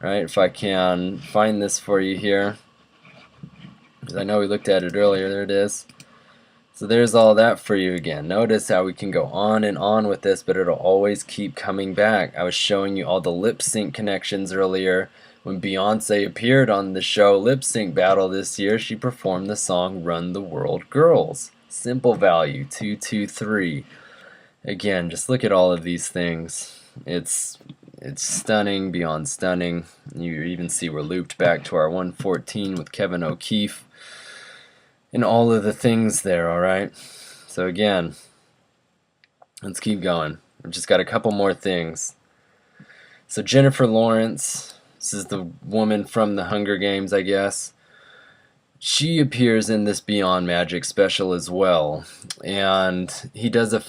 Right, if I can find this for you here, because I know we looked at it earlier. There it is. So there's all that for you again. Notice how we can go on and on with this, but it'll always keep coming back. I was showing you all the lip sync connections earlier. When Beyonce appeared on the show Lip Sync Battle this year, she performed the song Run the World Girls. Simple value, 223. Again, just look at all of these things. It's stunning beyond stunning. You even see we're looped back to our 114 with Kevin O'Keefe and all of the things there, alright? So again, let's keep going. We've just got a couple more things. So Jennifer Lawrence, this is the woman from the Hunger Games, I guess. She appears in this Beyond Magic special as well, and he does a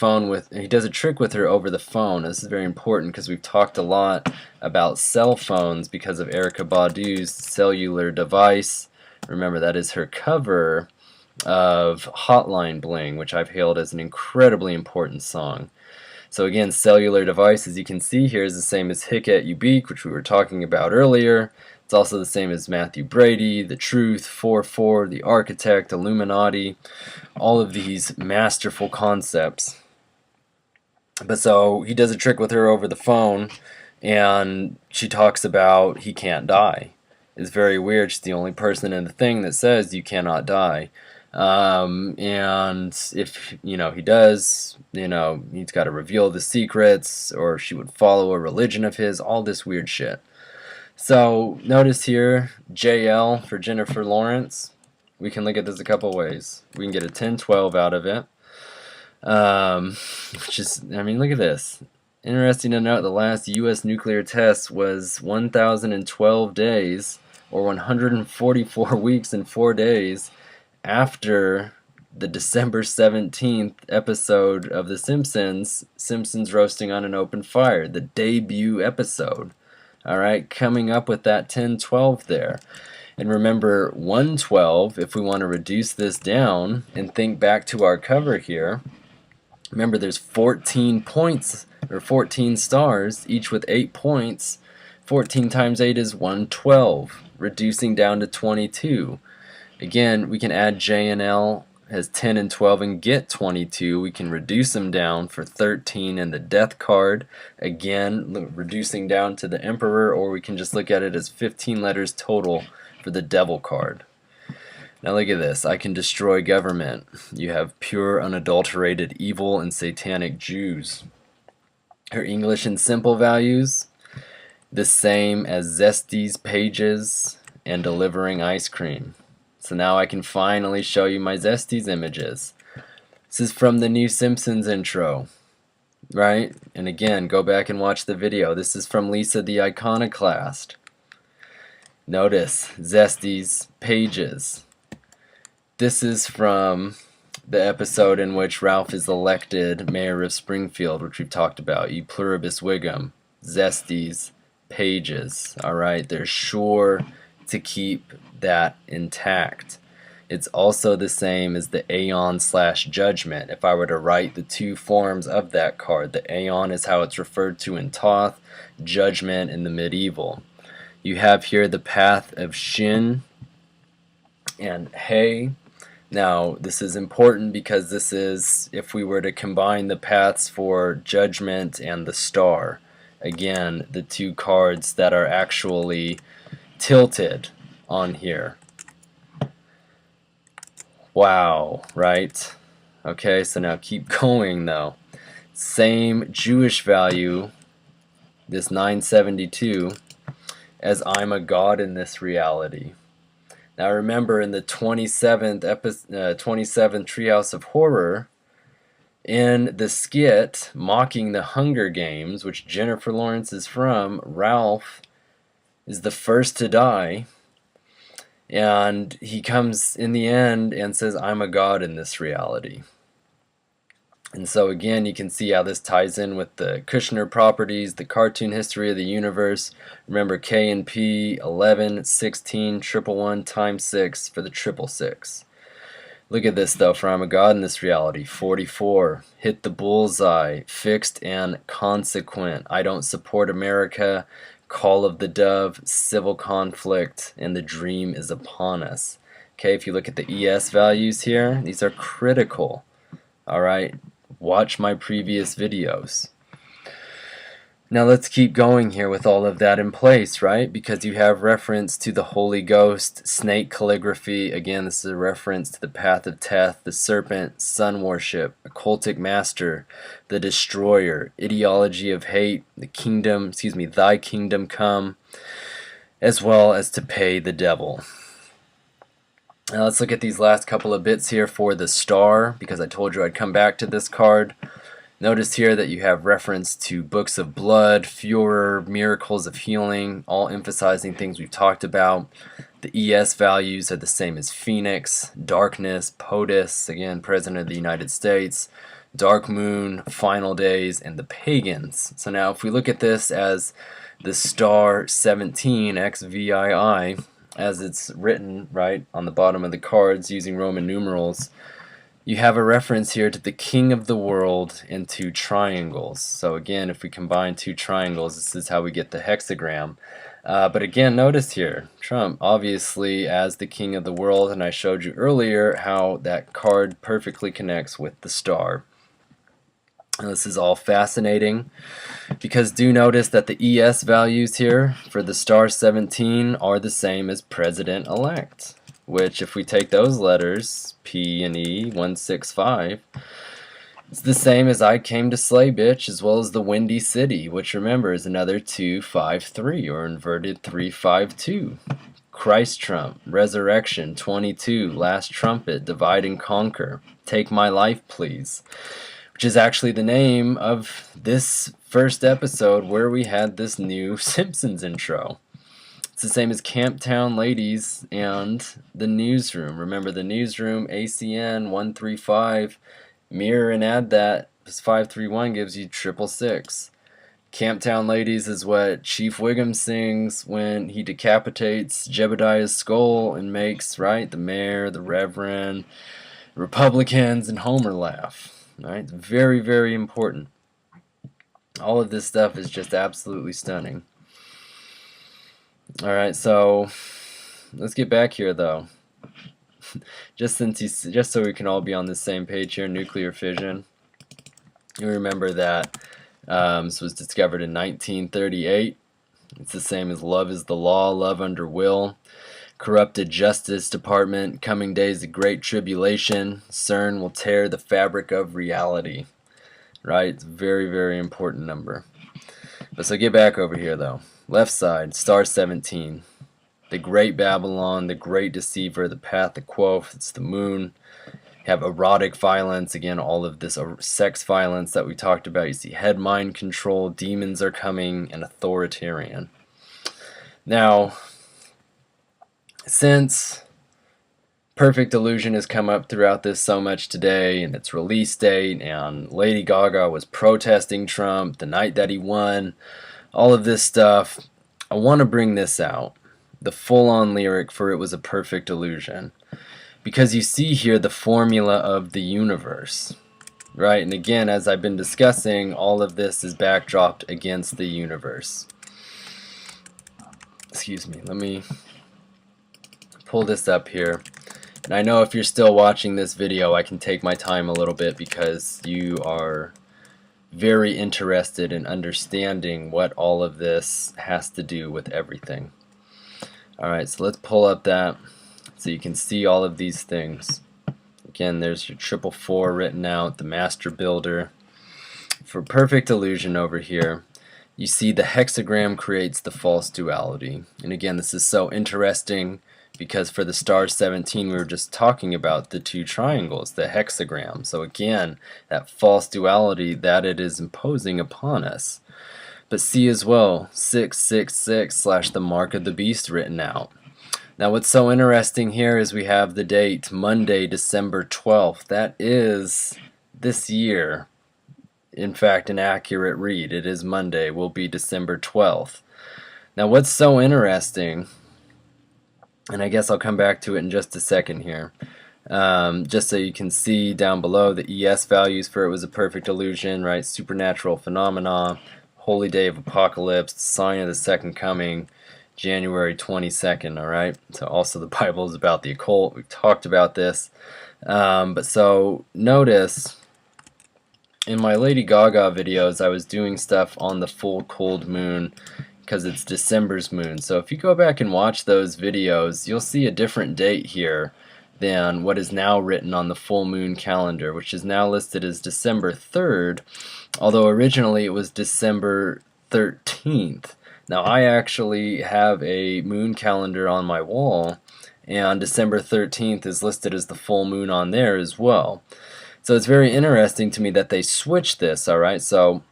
trick with her over the phone. This is very important because we've talked a lot about cell phones because of Erykah Badu's Cellular Device. Remember, that is her cover of Hotline Bling, which I've hailed as an incredibly important song. So again, Cellular Device, as you can see here, is the same as Hic et Ubique, which we were talking about earlier. It's also the same as Matthew Brady, The Truth, 4/4, The Architect, Illuminati, all of these masterful concepts. But so he does a trick with her over the phone, and she talks about he can't die. It's very weird. She's the only person in the thing that says you cannot die. And if he does, he's got to reveal the secrets, or she would follow a religion of his, all this weird shit. So notice here, JL for Jennifer Lawrence. We can look at this a couple ways. We can get a 10-12 out of it. Which is, look at this. Interesting to note, the last U.S. nuclear test was 1,012 days, or 144 weeks and 4 days, after the December 17th episode of The Simpsons, Simpsons Roasting on an Open Fire, the debut episode. Alright, coming up with that 10-12 there. And remember, 112, if we want to reduce this down and think back to our cover here, remember there's 14 points, or 14 stars, each with 8 points. 14 times 8 is 112, reducing down to 22. Again, we can add J and L as 10 and 12 and get 22. We can reduce them down for 13 and the Death card. Again, reducing down to the Emperor, or we can just look at it as 15 letters total for the Devil card. Now look at this. I can destroy government. You have pure, unadulterated evil and satanic Jews. Her English and simple values, the same as Zesty's pages and delivering ice cream. So now I can finally show you my Zesty's images. This is from the new Simpsons intro, right? And again, go back and watch the video. This is from Lisa the Iconoclast. Notice Zesty's pages. This is from the episode in which Ralph is elected mayor of Springfield, which we've talked about. E pluribus vigam. Zesty's pages. Alright, they're sure to keep that intact. It's also the same as the Aeon/Judgment. If I were to write the two forms of that card, the Aeon is how it's referred to in Thoth, Judgment in the medieval. You have here the path of Shin and He. Now, this is important because this is, if we were to combine the paths for Judgment and the Star, again, the two cards that are actually tilted on here. Wow, right? Okay, so now keep going though. Same Jewish value, this 972, as I'm a god in this reality. Now remember, in the 27th Treehouse of Horror, in the skit mocking the Hunger Games, which Jennifer Lawrence is from, Ralph is the first to die, and he comes in the end and says, I'm a god in this reality. And so again, you can see how this ties in with the Kushner properties, the cartoon history of the universe. Remember K and P, 11, 16, 111 times 6 for the 666. Look at this though, for I'm a God in this reality. 44, hit the bullseye, fixed and consequent. I don't support America, call of the dove, civil conflict, and the dream is upon us. Okay, if you look at the ES values here, these are critical. Alright, watch my previous videos. Now let's keep going here with all of that in place, right? Because you have reference to the Holy Ghost, snake calligraphy. Again, this is a reference to the path of Teth, the serpent, sun worship, occultic master, the destroyer, ideology of hate, the kingdom, thy kingdom come, as well as to pay the devil. Now let's look at these last couple of bits here for the star, because I told you I'd come back to this card. Notice here that you have reference to books of blood, Führer, miracles of healing, all emphasizing things we've talked about. The ES values are the same as Phoenix, darkness, POTUS, again, President of the United States, dark moon, final days, and the pagans. So now if we look at this as the star 17, XVII, as it's written right on the bottom of the cards using Roman numerals, you have a reference here to the king of the world and two triangles. So again, if we combine two triangles, this is how we get the hexagram. But again, notice here, Trump obviously as the king of the world, and I showed you earlier how that card perfectly connects with the star. Now, this is all fascinating because do notice that the ES values here for the star 17 are the same as president-elect, which if we take those letters, P and E, 165, it's the same as I came to slay bitch, as well as the Windy City, which remember is another 253 or inverted 352. Christ Trump, Resurrection, 22, Last Trumpet, Divide and Conquer, Take My Life Please, which is actually the name of this first episode where we had this new Simpsons intro. It's the same as Camptown Ladies and the Newsroom. Remember the Newsroom, ACN 135. Mirror and add that, because 531 gives you 666. Camptown Ladies is what Chief Wiggum sings when he decapitates Jebediah's skull and makes, right, the mayor, the reverend, Republicans, and Homer laugh. Right? It's very, very important. All of this stuff is just absolutely stunning. Alright, so let's get back here though. just so we can all be on the same page here, nuclear fission. You remember that this was discovered in 1938. It's the same as love is the law, love under will. Corrupted Justice Department, coming days of great tribulation. CERN will tear the fabric of reality. Right? It's a very, very important number. But so get back over here though. Left side, star 17. The Great Babylon, the Great Deceiver, the Path of Quoth, it's the moon. You have erotic violence, again, all of this sex violence that we talked about. You see head mind control, demons are coming, and authoritarian. Now, since Perfect Illusion has come up throughout this so much today, and its release date, and Lady Gaga was protesting Trump the night that he won, all of this stuff, I want to bring this out, the full-on lyric for It Was a Perfect Illusion, because you see here the formula of the universe, right? And again, as I've been discussing, all of this is backdropped against the universe. Excuse me, let me pull this up here. And I know if you're still watching this video, I can take my time a little bit because you are very interested in understanding what all of this has to do with everything. Alright, so let's pull up that so you can see all of these things. Again, there's your 444 written out, the Master Builder. For Perfect Illusion over here, you see the hexagram creates the false duality. And again, this is so interesting because for the star 17 we were just talking about the two triangles, the hexagram. So again, that false duality that it is imposing upon us. But see as well, 666 / the mark of the beast written out. Now what's so interesting here is we have the date Monday, December 12th. That is this year, in fact, an accurate read. It is Monday, will be December 12th. Now, what's so interesting, and I guess I'll come back to it in just a second here, just so you can see down below the ES values for it was a perfect illusion, right? Supernatural phenomena, holy day of apocalypse, sign of the second coming, January 22nd, all right? So also the Bible is about the occult. We've talked about this. But so notice in my Lady Gaga videos, I was doing stuff on the full cold moon because it's December's moon. So if you go back and watch those videos, you'll see a different date here than what is now written on the full moon calendar, which is now listed as December 3rd, although originally it was December 13th. Now I actually have a moon calendar on my wall, and December 13th is listed as the full moon on there as well. So it's very interesting to me that they switched this, alright? So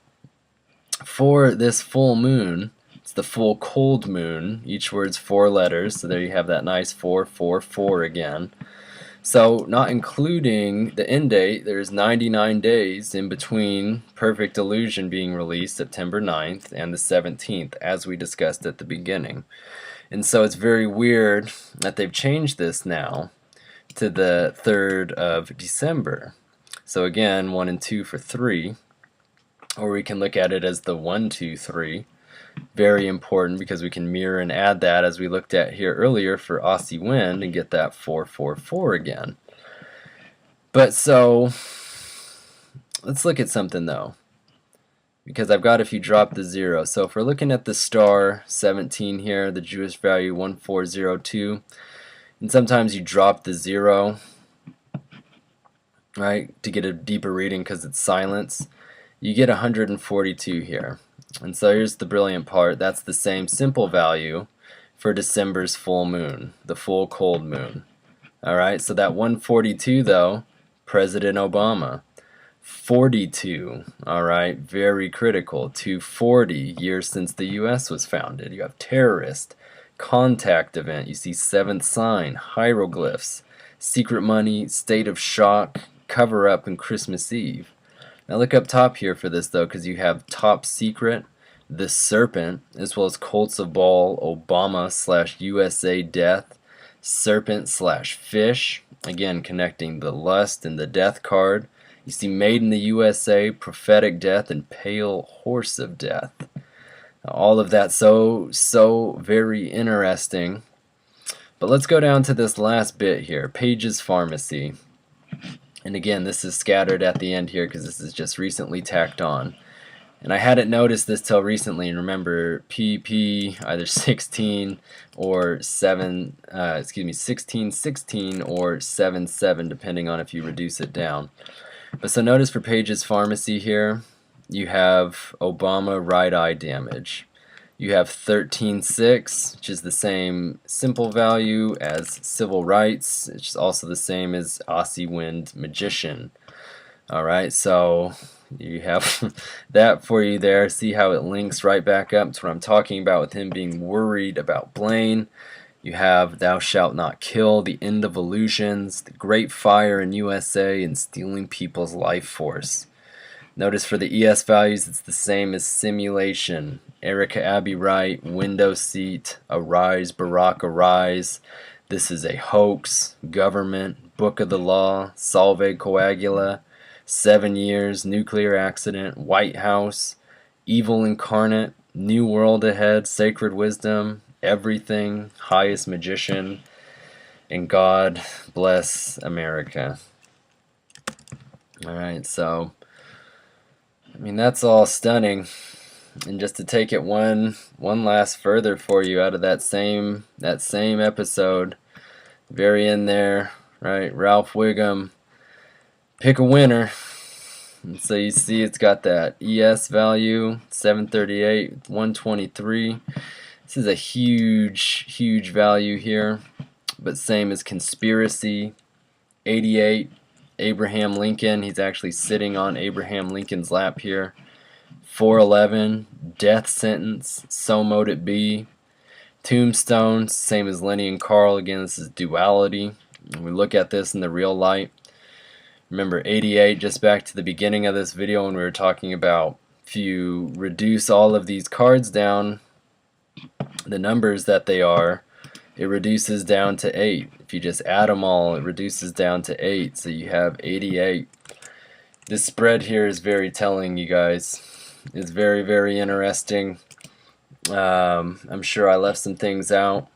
for this full moon, it's the full cold moon. Each word's 4 letters, so there you have that nice 444 again. So not including the end date, there's 99 days in between Perfect Illusion being released September 9th and the 17th, as we discussed at the beginning. And so it's very weird that they've changed this now to the 3rd of December. So again, 1 and 2 for 3, or we can look at it as the 1, 2, 3. Very important because we can mirror and add that as we looked at here earlier for Aussie Wind and get that 444 again. But so let's look at something though, because I've got if you drop the 0. So if we're looking at the star 17 here, the Jewish value 1402, and sometimes you drop the 0, right, to get a deeper reading because it's silence, you get 142 here. And so here's the brilliant part. That's the same simple value for December's full moon, the full cold moon. Alright, so that 142 though, President Obama. 42, alright, very critical. 240 years since the US was founded. You have terrorist, contact event, you see seventh sign, hieroglyphs, secret money, state of shock, cover up, and Christmas Eve. Now look up top here for this though, because you have top secret, the serpent, as well as Colts of Ball, Obama / USA death, serpent / fish, again connecting the lust and the death card. You see made in the USA, prophetic death, and pale horse of death. Now, all of that so very interesting. But let's go down to this last bit here, Page's Pharmacy. And again, this is scattered at the end here because this is just recently tacked on. And I hadn't noticed this till recently. And remember, PP either 16 or 16 or 77, depending on if you reduce it down. But so notice for Page's Pharmacy here, you have Obama right eye damage. You have 13.6, which is the same simple value as civil rights, which is also the same as Aussie Wind Magician. Alright, so you have that for you there. See how it links right back up to what I'm talking about with him being worried about Blaine. You have Thou Shalt Not Kill, the end of illusions, the Great Fire in USA, and stealing people's life force. Notice for the ES values, it's the same as simulation. Erica Abbey Wright, window seat, arise, Barack, arise. This is a hoax, government, book of the law, solve coagula, 7 years, nuclear accident, White House, evil incarnate, new world ahead, sacred wisdom, everything, highest magician, and God bless America. Alright, so I mean, that's all stunning. And just to take it one last further for you out of that same episode, very end there, right? Ralph Wiggum, pick a winner. And so you see it's got that ES value, 738, 123. This is a huge value here, but same as conspiracy, 88. Abraham Lincoln, he's actually sitting on Abraham Lincoln's lap here. 411, death sentence, so mote it be. Tombstone, same as Lenny and Carl, again this is duality. When we look at this in the real light, Remember 88, just back to the beginning of this video when we were talking about if you reduce all of these cards down, the numbers that they are, it reduces down to 8. If you just add them all, it reduces down to 8. So you have 88. This spread here is very telling, you guys. It's very, very interesting. I'm sure I left some things out.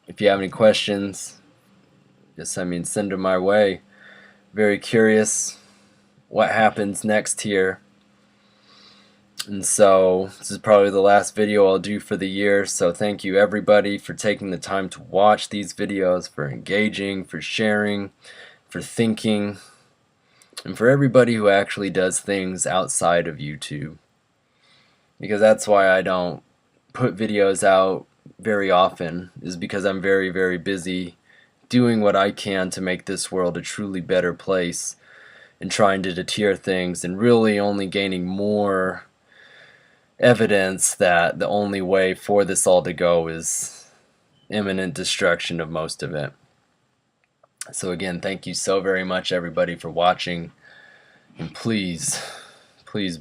If you have any questions, just send them my way. Very curious what happens next here. And so this is probably the last video I'll do for the year, so thank you everybody for taking the time to watch these videos, for engaging, for sharing, for thinking, and for everybody who actually does things outside of YouTube. Because that's why I don't put videos out very often, is because I'm very, very busy doing what I can to make this world a truly better place and trying to deter things and really only gaining more evidence that the only way for this all to go is imminent destruction of most of it. So again, thank you so very much everybody for watching, and please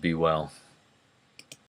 be well.